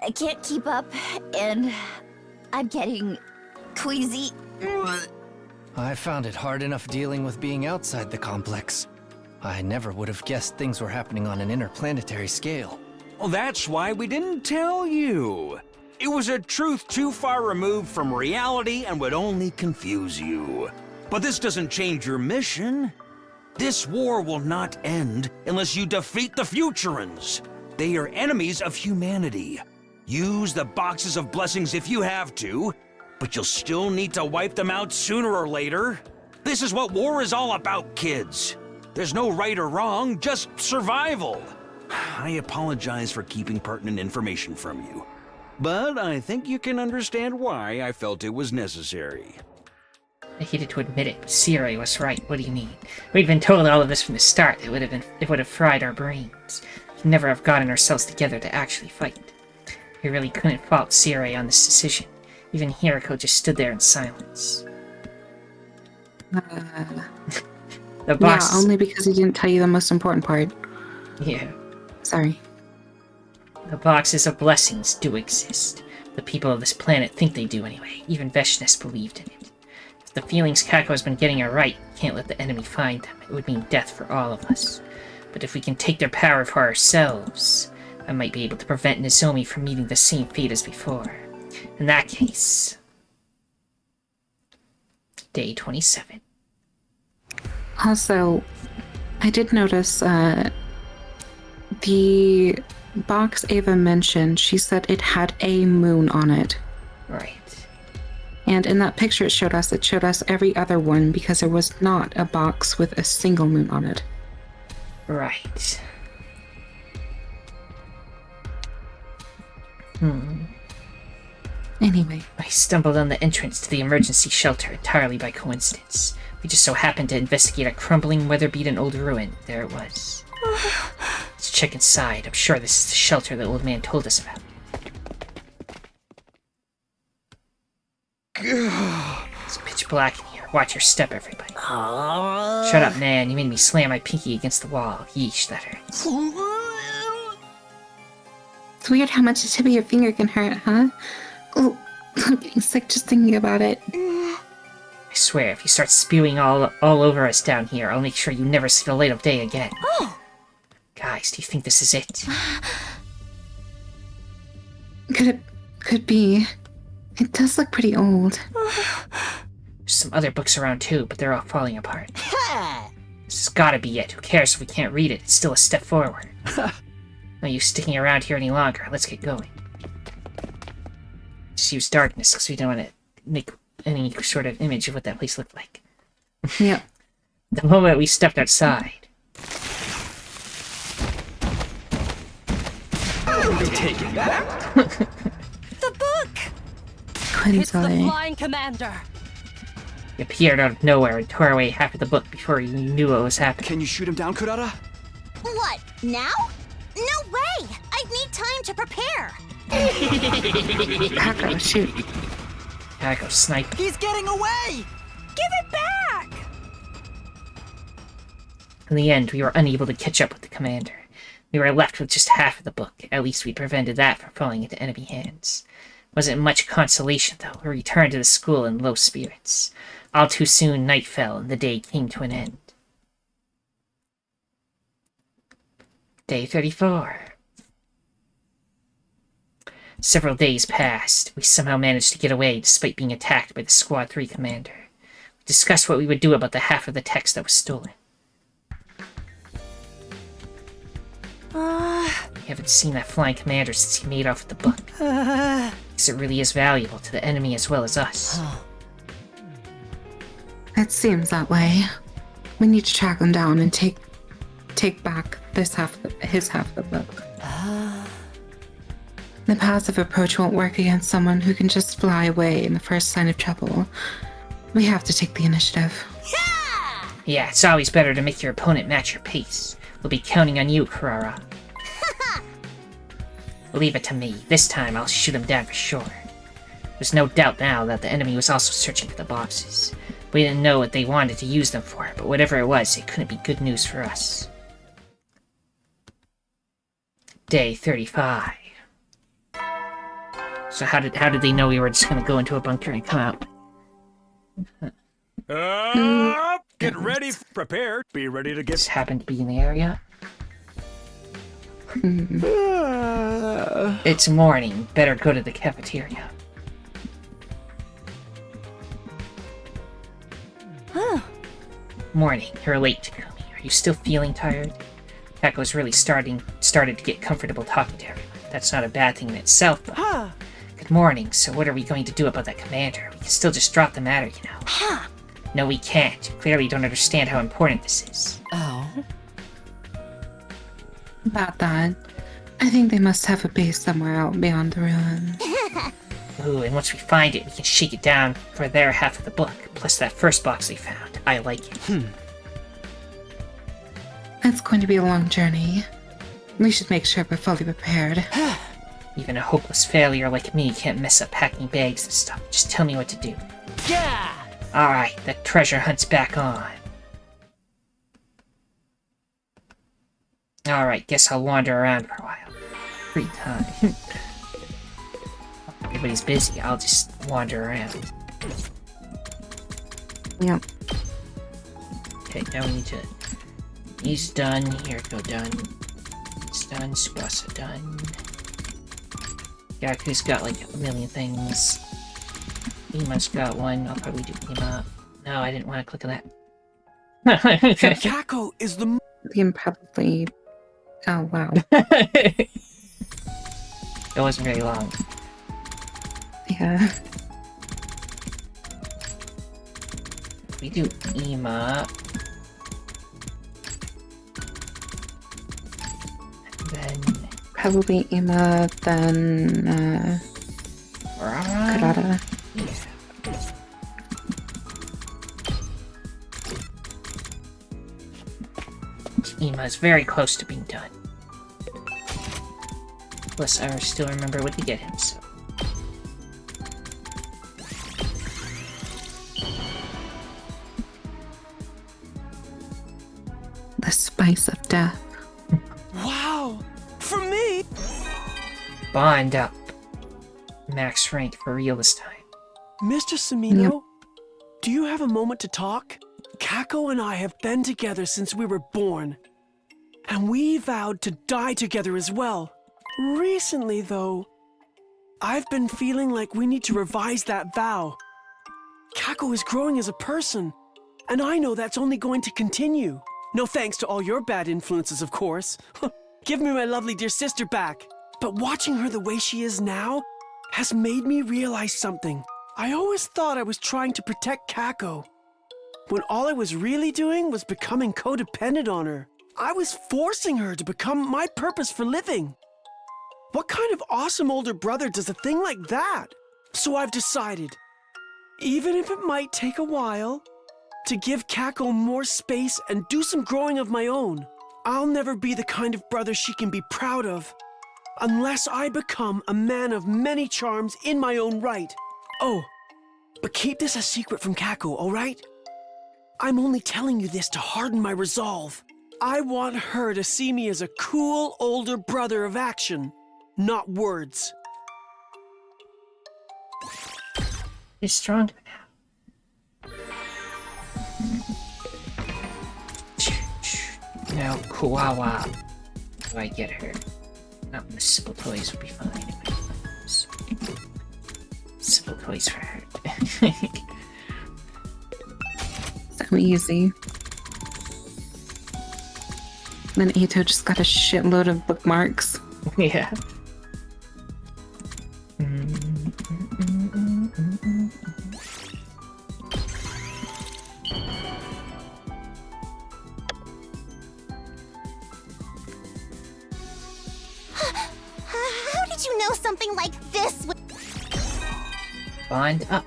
I can't keep up, and I'm getting queasy. I found it hard enough dealing with being outside the complex. I never would have guessed things were happening on an interplanetary scale. Well, that's why we didn't tell you. It was a truth too far removed from reality and would only confuse you. But this doesn't change your mission. This war will not end unless you defeat the Futurans. They are enemies of humanity. Use the boxes of blessings if you have to, but you'll still need to wipe them out sooner or later. This is what war is all about, kids. There's no right or wrong, just survival. I apologize for keeping pertinent information from you, but I think you can understand why I felt it was necessary. I hated to admit it, but Siri was right. What do you mean? We'd been told all of this from the start. It would have fried our brains. We'd never have gotten ourselves together to actually fight. We really couldn't fault Siri on this decision. Even Hiriko just stood there in silence. The boss. Yeah, only because he didn't tell you the most important part. Yeah. Sorry. The boxes of blessings do exist. The people of this planet think they do anyway. Even Veshness believed in it. If the feelings Kako has been getting are right, we can't let the enemy find them. It would mean death for all of us. But if we can take their power for ourselves, I might be able to prevent Nozomi from meeting the same fate as before. In that case... Day 27. Also, I did notice the box Ava mentioned, she said it had a moon on it. Right. And in that picture it showed us every other one because there was not a box with a single moon on it. Right. Anyway. I stumbled on the entrance to the emergency shelter entirely by coincidence. We just so happened to investigate a crumbling, weather-beaten old ruin. There it was. Let's check inside. I'm sure this is the shelter the old man told us about. It's pitch black in here. Watch your step, everybody. Shut up, man. You made me slam my pinky against the wall. Yeesh, that hurts. It's weird how much the tip of your finger can hurt, huh? Oh, I'm getting sick just thinking about it. I swear, if you start spewing all over us down here, I'll make sure you never see the light of day again. Guys, do you think this is it? Could be. It does look pretty old. There's some other books around too, but they're all falling apart. This has gotta be it. Who cares if we can't read it? It's still a step forward. No use sticking around here any longer. Let's get going. Just use darkness, because we don't want to make any sort of image of what that place looked like. Yep. The moment we stepped outside... Take it back. The book! It's the Flying Commander. He appeared out of nowhere and tore away half of the book before you knew what was happening. Can you shoot him down, Kurara? What, now? No way! I'd need time to prepare. Kako, shoot. Gotta go snipe. He's getting away! Give it back! In the end, we were unable to catch up with the commander. We were left with just half of the book. At least we prevented that from falling into enemy hands. Wasn't much consolation, though. We returned to the school in low spirits. All too soon, night fell, and the day came to an end. Day 34. Several days passed. We somehow managed to get away, despite being attacked by the Squad 3 commander. We discussed what we would do about the half of the text that was stolen. We haven't seen that flying commander since he made off with the book. Because it really is valuable to the enemy as well as us. It seems that way. We need to track him down and take back his half of the book. The passive approach won't work against someone who can just fly away in the first sign of trouble. We have to take the initiative. Yeah, it's always better to make your opponent match your pace. We'll be counting on you, Kurara. Leave it to me. This time I'll shoot him down for sure. There's no doubt now that the enemy was also searching for the boxes. We didn't know what they wanted to use them for, but whatever it was, it couldn't be good news for us. Day 35. So how did they know we were just gonna go into a bunker and come out? Get ready, prepare, be ready to get... Just happened to be in the area. It's morning. Better go to the cafeteria. Morning. You're late, Takumi. Are you still feeling tired? Kako's really started to get comfortable talking to everyone. That's not a bad thing in itself, but... Good morning. So what are we going to do about that commander? We can still just drop the matter, you know. No, we can't. You clearly don't understand how important this is. Oh? About that, I think they must have a base somewhere out beyond the ruins. Ooh, and once we find it, we can shake it down for their half of the book, plus that first box they found. I like it. It's going to be a long journey. We should make sure we're fully prepared. Even a hopeless failure like me can't mess up packing bags and stuff. Just tell me what to do. Yeah! Alright, the treasure hunt's back on. Alright, guess I'll wander around for a while. Free time. Everybody's busy, I'll just wander around. Yep. Okay, now we need to... He's done. Here, go done. It's done. Swassa done. Gaku's got like a million things. Ima's got one. I'll probably do Ima. No, I didn't want to click on that. Kako is the... Liam probably... Oh, wow. It wasn't very long. Yeah. We do Ima. Then... Probably Ima, then... Kurata. Yeah. Ima is very close to being done. Plus, I still remember what to get him, so... The spice of death. Wow! For me! Bond up. Max rank for real this time. Mr. Sumino, do you have a moment to talk? Kako and I have been together since we were born. And we vowed to die together as well. Recently, though, I've been feeling like we need to revise that vow. Kako is growing as a person, and I know that's only going to continue. No thanks to all your bad influences, of course. Give me my lovely dear sister back. But watching her the way she is now has made me realize something. I always thought I was trying to protect Kako, when all I was really doing was becoming codependent on her. I was forcing her to become my purpose for living. What kind of awesome older brother does a thing like that? So I've decided, even if it might take a while, to give Kako more space and do some growing of my own. I'll never be the kind of brother she can be proud of, unless I become a man of many charms in my own right. Oh, but keep this a secret from Kako, all right? I'm only telling you this to harden my resolve. I want her to see me as a cool older brother of action, not words. You're stronger now. Now, Kuwawa. Do I get her? Not the simple toys would be fine. Simple toys for her. So easy. Then Ito just got a shitload of bookmarks. Yeah. How did you know something like this would... Bind up.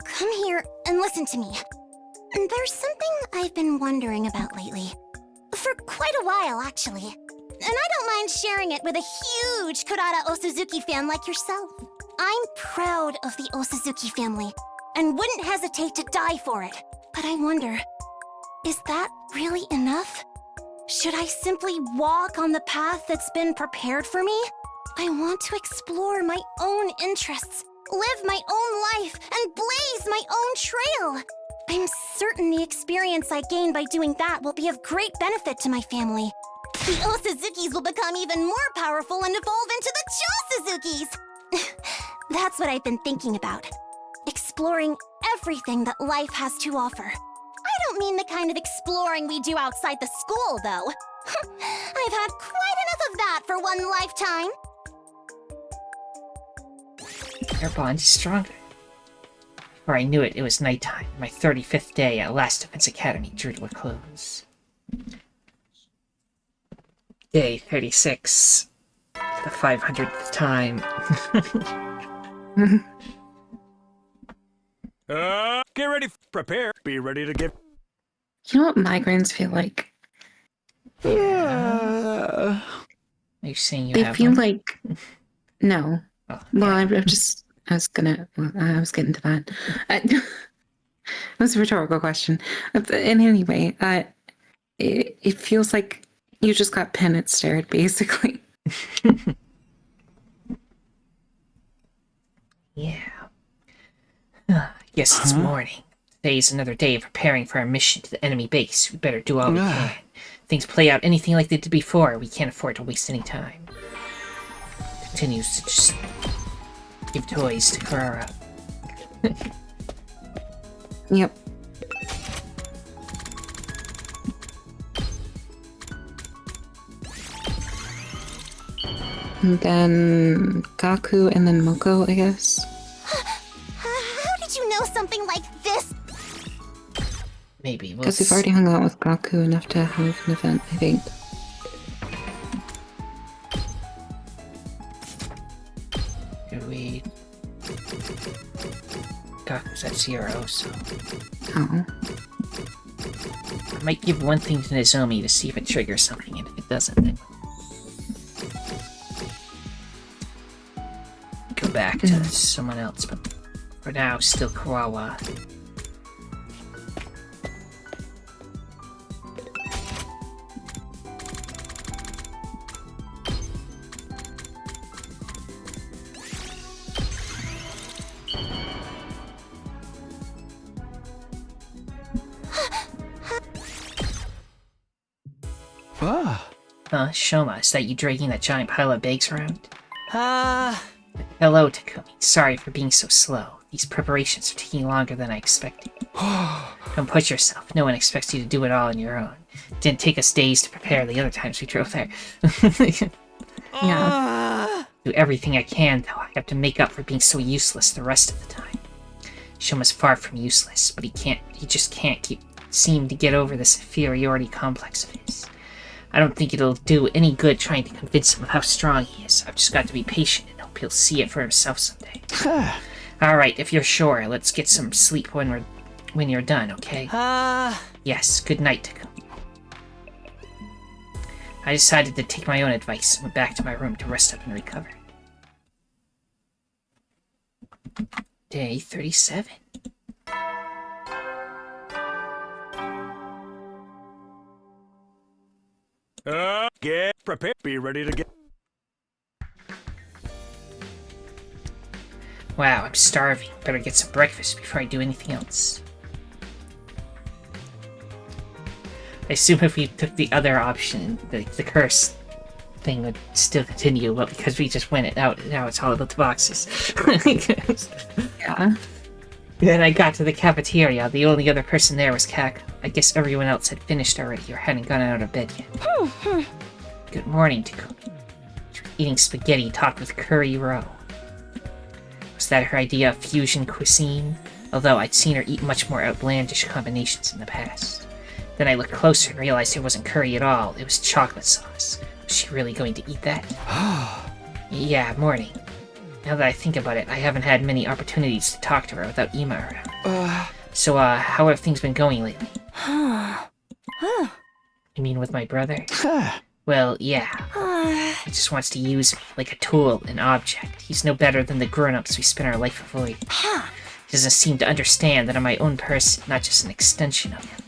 Come here and listen to me. There's something I've been wondering about lately. For quite a while, actually. And I don't mind sharing it with a huge Kurata Osuzuki fan like yourself. I'm proud of the Osuzuki family, and wouldn't hesitate to die for it. But I wonder, is that really enough? Should I simply walk on the path that's been prepared for me? I want to explore my own interests, live my own life, and blaze my own trail. I'm certain the experience I gain by doing that will be of great benefit to my family. The Osuzukis will become even more powerful and evolve into the Chosuzukis! That's what I've been thinking about. Exploring everything that life has to offer. I don't mean the kind of exploring we do outside the school, though. I've had quite enough of that for one lifetime. Our bond is stronger. Before I knew it, it was nighttime. My 35th day at Last Defense Academy drew to a close. Day 36. The 500th time. Get ready, prepare, be ready to get... You know what migraines feel like? Yeah. Are you saying you They have feel one? like... No. Oh, Well, I was getting to that. It was a rhetorical question. In any way, it feels like you just got penance stared, basically. Yeah. Guess it's morning. Today is another day of preparing for our mission to the enemy base. We better do all we can. If things play out anything like they did before, we can't afford to waste any time. Continues to just give toys to Karara. Yep. And then Gaku and then Moko, I guess. How did you know something like this? Maybe. Because we've already hung out with Gaku enough to have an event, I think. Could we... Gaku's at 0, so... Oh. I might give one thing to Nozomi to see if it triggers something, and if it doesn't, then... go back to someone else, but for now, still Kawawa. Shoma, is that you dragging that giant pile of bags around? Hello, Takumi. Sorry for being so slow. These preparations are taking longer than I expected. Don't push yourself. No one expects you to do it all on your own. It didn't take us days to prepare the other times we drove there. Yeah. Do everything I can, though. I have to make up for being so useless the rest of the time. Shoma's far from useless, but he just can't seem to get over this inferiority complex of his. I don't think it'll do any good trying to convince him of how strong he is. I've just got to be patient and hope he'll see it for himself someday. Alright, if you're sure, let's get some sleep when you're done, okay? Yes, good night, Takumi. I decided to take my own advice and went back to my room to rest up and recover. Day 37. Get prepared. Be ready to get... Wow, I'm starving. Better get some breakfast before I do anything else. I assume if we took the other option, the curse thing would still continue, but because we just went it out, now it's all about the boxes. Yeah. Then I got to the cafeteria. The only other person there was Kako. I guess everyone else had finished already or hadn't gone out of bed yet. Good morning, Takumi. Eating spaghetti topped with curry roe. Was that her idea of fusion cuisine? Although I'd seen her eat much more outlandish combinations in the past. Then I looked closer and realized it wasn't curry at all. It was chocolate sauce. Was she really going to eat that? Yeah, morning. Now that I think about it, I haven't had many opportunities to talk to her without Ima around. So, how have things been going lately? You mean with my brother? Well, yeah. He just wants to use me, like a tool, an object. He's no better than the grown-ups we spend our life avoiding. He doesn't seem to understand that I'm my own person, not just an extension of him.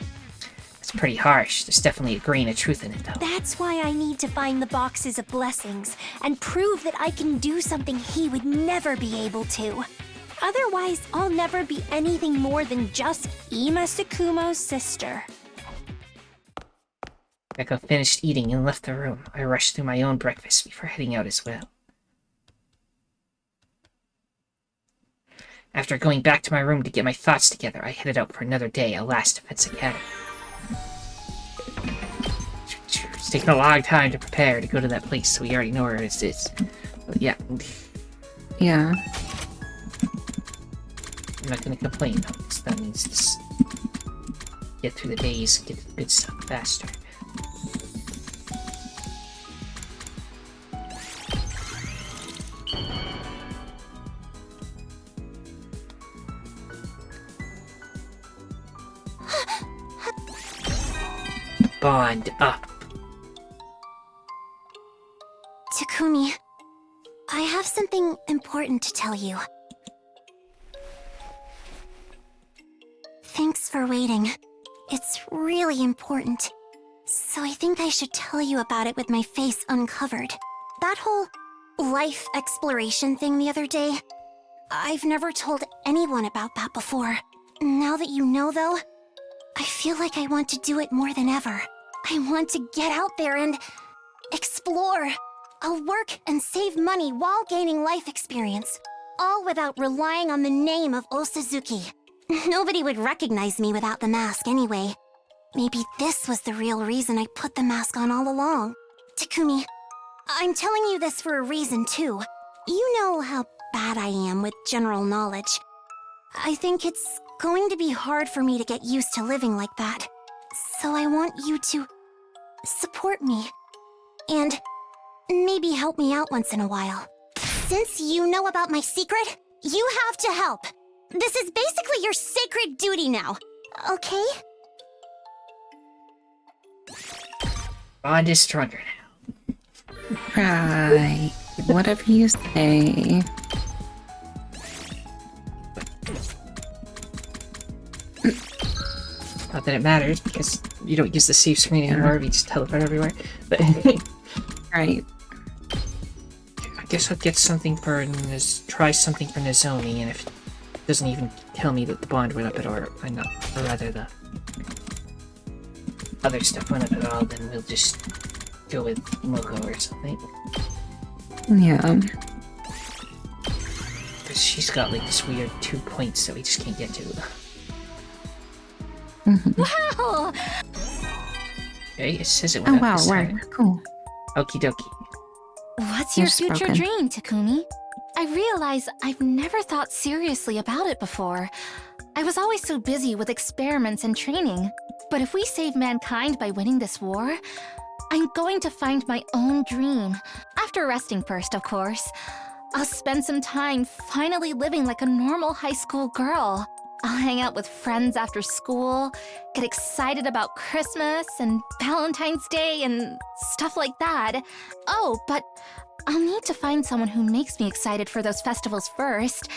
It's pretty harsh. There's definitely a grain of truth in it, though. That's why I need to find the boxes of blessings and prove that I can do something he would never be able to. Otherwise, I'll never be anything more than just Ima Tsukumo's sister. Echo finished eating and left the room. I rushed through my own breakfast before heading out as well. After going back to my room to get my thoughts together, I headed out for another day at Last Defense Academy. It's taken a long time to prepare to go to that place, so we already know where it is. But yeah. Yeah. I'm not gonna complain, though, because that means just get through the days and get to the good stuff faster. Bond up. Takumi, I have something important to tell you. Thanks for waiting. It's really important. So I think I should tell you about it with my face uncovered. That whole life exploration thing the other day, I've never told anyone about that before. Now that you know, though, I feel like I want to do it more than ever. I want to get out there and explore. I'll work and save money while gaining life experience, all without relying on the name of Osazuki. Nobody would recognize me without the mask anyway. Maybe this was the real reason I put the mask on all along. Takumi, I'm telling you this for a reason, too. You know how bad I am with general knowledge. I think it's going to be hard for me to get used to living like that. So I want you to support me. And maybe help me out once in a while. Since you know about my secret, you have to help. This is basically your sacred duty now, okay? Bond is stronger now. Right. Whatever you say. Not that it matters, because you don't use the save screen anymore, we just teleport everywhere. But Right. I guess I'll get something for try something for Nozomi, and if it doesn't even tell me that the bond went up at all, or rather the other stuff went up at all, then we'll just go with Moko or something. Yeah. Because she's got like this weird 2 points that we just can't get to. Wow! Okay, it says it went up wow, this right. time. Cool. Okie dokie. What's your You're future spoken. dream, Takumi? I realize I've never thought seriously about it before. I was always so busy with experiments and training. But if we save mankind by winning this war, I'm going to find my own dream. After resting first, of course. I'll spend some time finally living like a normal high school girl. I'll hang out with friends after school, get excited about Christmas and Valentine's Day and stuff like that. Oh, but I'll need to find someone who makes me excited for those festivals first.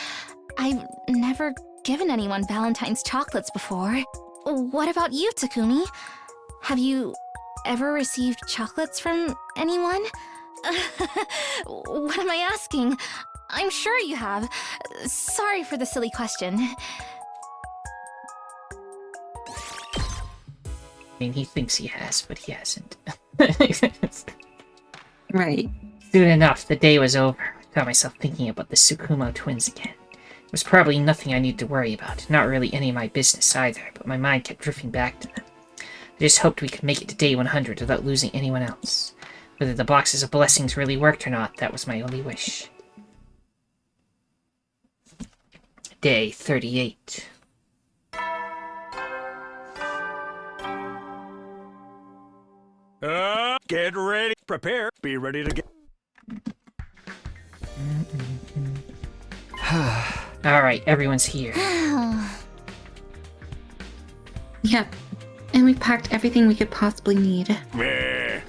I've never given anyone Valentine's chocolates before. What about you, Takumi? Have you ever received chocolates from anyone? What am I asking? I'm sure you have. Sorry for the silly question. I mean, he thinks he has, but he hasn't. Right. Soon enough, the day was over. I found myself thinking about the Tsukumo twins again. It was probably nothing I needed to worry about, not really any of my business either, but my mind kept drifting back to them. I just hoped we could make it to day 100 without losing anyone else. Whether the boxes of blessings really worked or not, that was my only wish. Day 38. Get ready, prepare, be ready to get... Alright, everyone's here. Yep. And we've packed everything we could possibly need. Meh.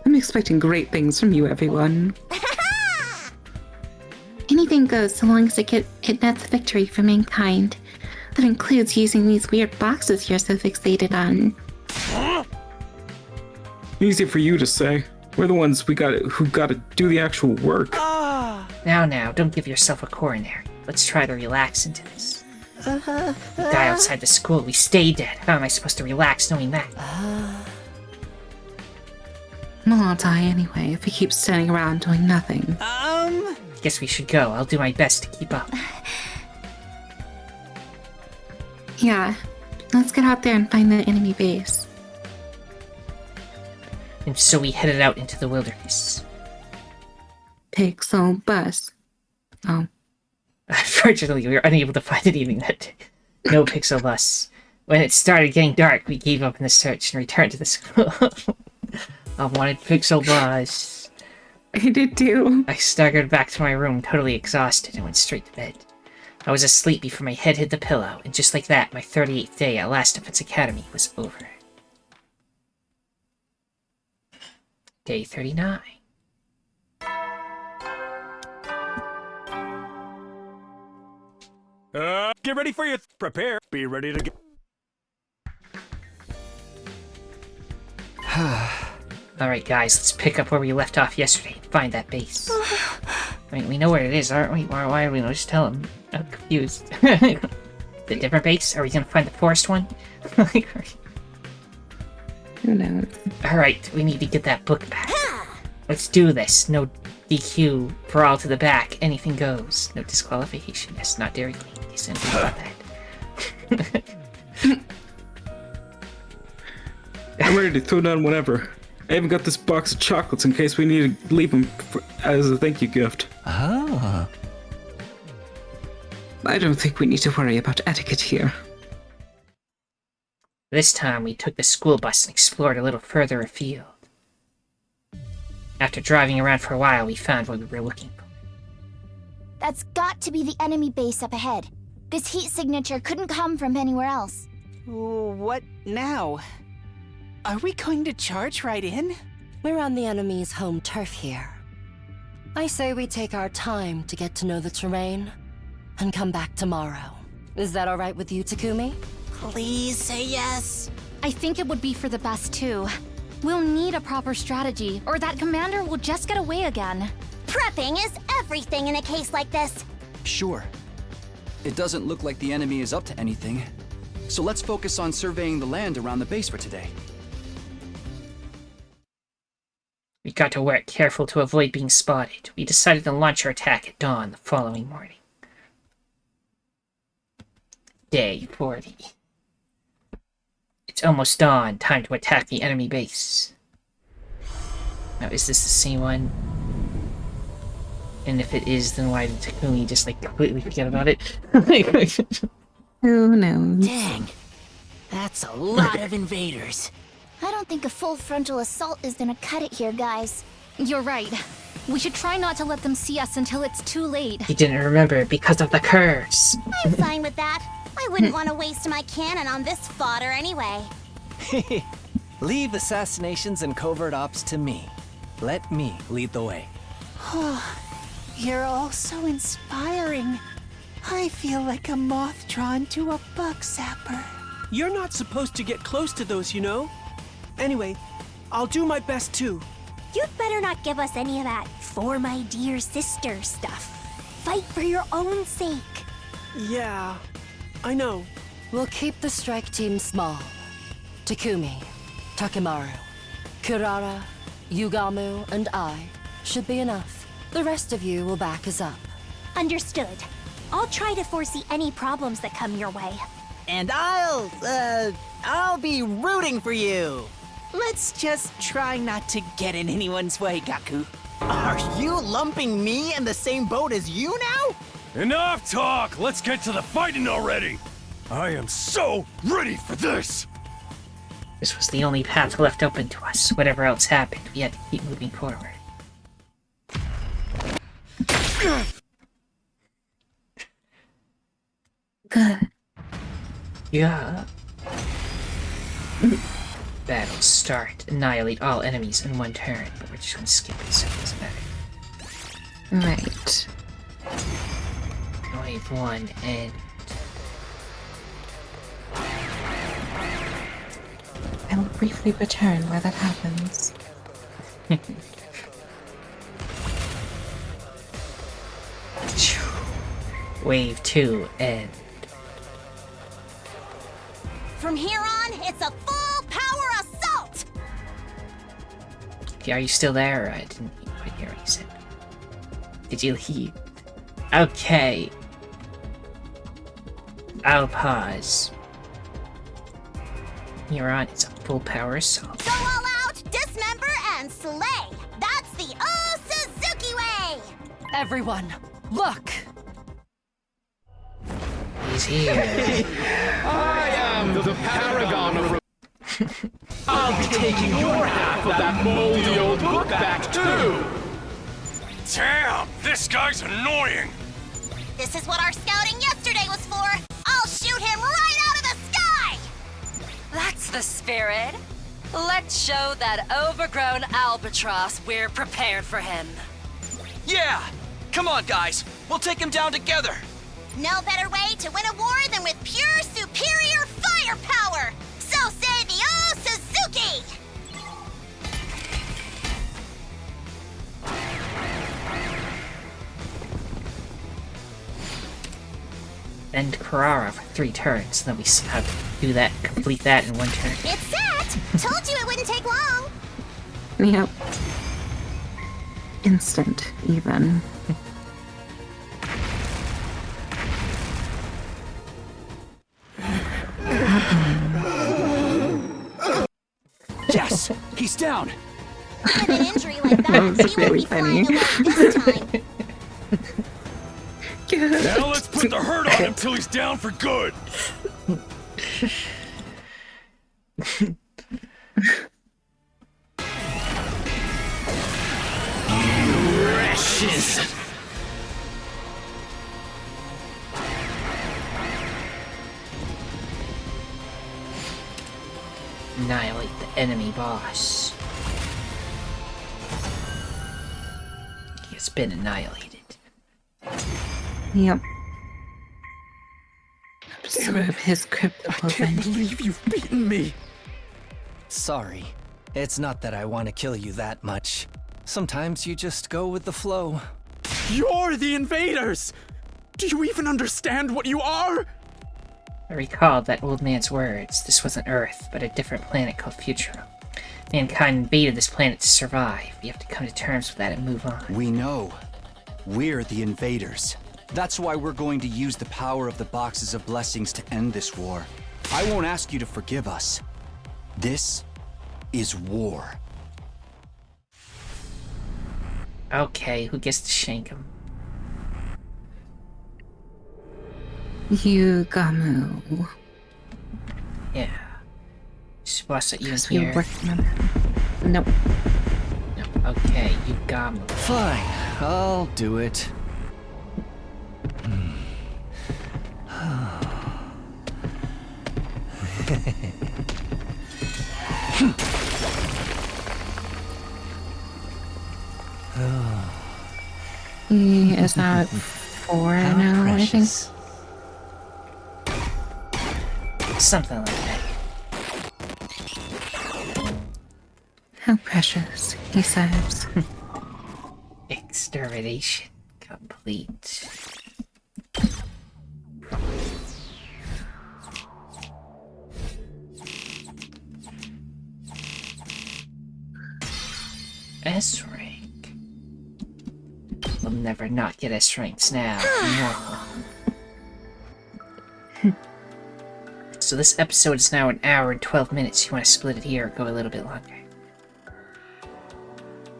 I'm expecting great things from you, everyone. Anything goes so long as it nets a victory for mankind. That includes using these weird boxes you're so fixated on. Easy for you to say. We're the ones who gotta do the actual work. Now, don't give yourself a coronary. Let's try to relax into this. We die outside the school, we stay dead. How am I supposed to relax knowing that? Well, I'll die anyway if we keep standing around doing nothing. Guess we should go. I'll do my best to keep up. Yeah. Let's get out there and find the enemy base. And so we headed out into the wilderness. Pixel bus. Oh. Unfortunately, we were unable to find anything that day. No pixel bus. When it started getting dark, we gave up in the search and returned to the school. I wanted pixel bus. I did too. I staggered back to my room, totally exhausted, and went straight to bed. I was asleep before my head hit the pillow, and just like that, my 38th day at Last Defense Academy was over. Day 39. Get ready for your... prepare, be ready to get... Alright guys, let's pick up where we left off yesterday and find that base. I mean, we know where it is, aren't we? Why do we not just tell them? I'm confused. The different base? Are we gonna find the forest one? Who knows? Alright, we need to get that book back. Let's do this. No DQ, brawl to the back, anything goes. No disqualification. Yes, not Dairy Queen. In case anything about that. I'm ready to throw down whatever. I even got this box of chocolates in case we need to leave them as a thank you gift. Ah. I don't think we need to worry about etiquette here. This time we took the school bus and explored a little further afield. After driving around for a while, we found what we were looking for. That's got to be the enemy base up ahead. This heat signature couldn't come from anywhere else. What now? Are we going to charge right in? We're on the enemy's home turf here. I say we take our time to get to know the terrain and come back tomorrow. Is that all right with you, Takumi? Please say yes. I think it would be for the best too. We'll need a proper strategy, or that commander will just get away again. Prepping is everything in a case like this. Sure. It doesn't look like the enemy is up to anything. So let's focus on surveying the land around the base for today. We got to work careful to avoid being spotted. We decided to launch our attack at dawn the following morning. Day 40. It's almost dawn. Time to attack the enemy base. Now, is this the same one? And if it is, then why did Takumi just, like, completely forget about it? Who knows? Dang. That's a lot of invaders. I don't think a full frontal assault is gonna cut it here, guys. You're right. We should try not to let them see us until it's too late. He didn't remember because of the curse. I'm fine with that. I wouldn't want to waste my cannon on this fodder anyway. Leave assassinations and covert ops to me. Let me lead the way. You're all so inspiring. I feel like a moth drawn to a bug zapper. You're not supposed to get close to those, you know? Anyway, I'll do my best too. You'd better not give us any of that "for my dear sister" stuff. Fight for your own sake. Yeah, I know. We'll keep the strike team small. Takumi, Takimaru, Kirara, Yugamu, and I should be enough. The rest of you will back us up. Understood. I'll try to foresee any problems that come your way. And I'll be rooting for you. Let's just try not to get in anyone's way, Gaku. Are you lumping me in the same boat as you now? Enough talk! Let's get to the fighting already! I am so ready for this! This was the only path left open to us. Whatever else happened, we had to keep moving forward. Good. Yeah. Battle start. Annihilate all enemies in one turn, but we're just gonna skip it so it doesn't matter. Right. Wave 1 and... I'll briefly return where that happens. Wave 2 and... From here on, it's a full power assault! Are you still there? I didn't quite hear what you said. Did you leave? Okay. I'll pause. Here on, it's a full power assault. Go all out, dismember, and slay! That's the Suzuki way! Everyone, look! He's here. I am the paragon of... I'll be taking your half of that moldy old book back, too! Damn! This guy's annoying! This is what our scouting yesterday was for! I'll shoot him right out of the sky! That's the spirit. Let's show that overgrown albatross we're prepared for him. Yeah! Come on, guys. We'll take him down together. No better way to win a war than with pure superior firepower! So say the Suzuki! bend Carrara for 3 turns, then we have to do that, complete that in 1 turn. It's set! Told you it wouldn't take long! Yep. Instant, even. Yes, he's down. With an injury like that, he won't be flying away this time. Now let's put the hurt on him till he's down for good. Wretches! Annihilate the enemy boss. He has been annihilated. Yep. Absorb his crypto. I can't believe you've beaten me! Sorry. It's not that I want to kill you that much. Sometimes you just go with the flow. You're the invaders! Do you even understand what you are? I recalled that old man's words. This wasn't Earth, but a different planet called Futuro. Mankind invaded this planet to survive. We have to come to terms with that and move on. We know. We're the invaders. That's why we're going to use the power of the Boxes of Blessings to end this war. I won't ask you to forgive us. This is war. Okay, who gets to shank him? Yugamu. Yeah. Boss at you Because we were here. working on it. Nope. No. Okay, Yugamu. Fine, I'll do it. He is at 4 now, I think. Something like that. How precious, he says. Extermination complete. S rank. We'll never not get S ranks now. So this episode is now 1 hour and 12 minutes. You want to split it here or go a little bit longer?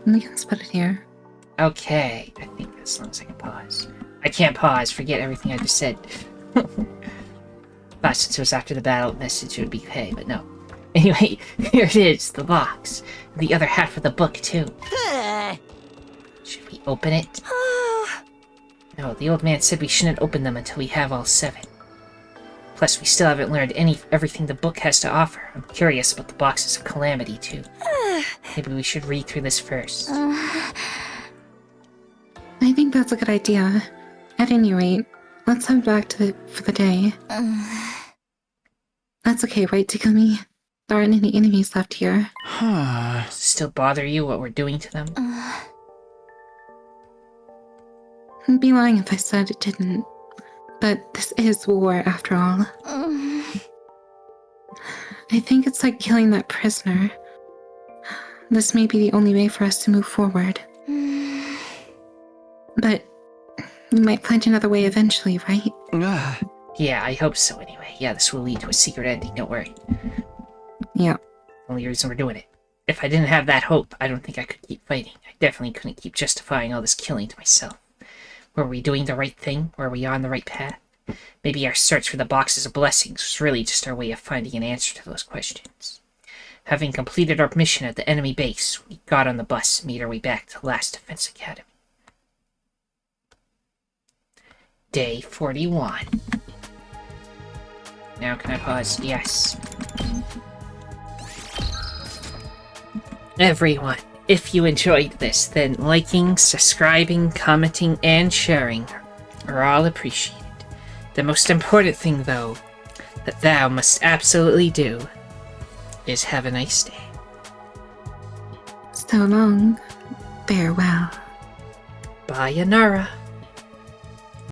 We can split it here. Okay, I think as long as I can pause. I can't pause, forget everything I just said. But since it was after the battle message, it would be okay, but no. Anyway, here it is, the box. The other half of the book, too. Should we open it? No, the old man said we shouldn't open them until we have all 7. Plus, we still haven't learned everything the book has to offer. I'm curious about the Boxes of Calamity, too. Maybe we should read through this first. I think that's a good idea. At any rate, let's head back for the day. That's okay, right, Takumi? There aren't any enemies left here. Does it still bother you what we're doing to them? I'd be lying if I said it didn't. But this is war, after all. I think it's like killing that prisoner. This may be the only way for us to move forward. But we might find another way eventually, right? Yeah, I hope so anyway. Yeah, this will lead to a secret ending, don't worry. Yeah. Only reason we're doing it. If I didn't have that hope, I don't think I could keep fighting. I definitely couldn't keep justifying all this killing to myself. Were we doing the right thing? Were we on the right path? Maybe our search for the Boxes of Blessings was really just our way of finding an answer to those questions. Having completed our mission at the enemy base, we got on the bus and made our way back to Last Defense Academy. Day 41. Now can I pause? Yes. Everyone, if you enjoyed this, then liking, subscribing, commenting, and sharing are all appreciated. The most important thing, though, that thou must absolutely do is have a nice day. So long. Farewell. Bye, Yanara.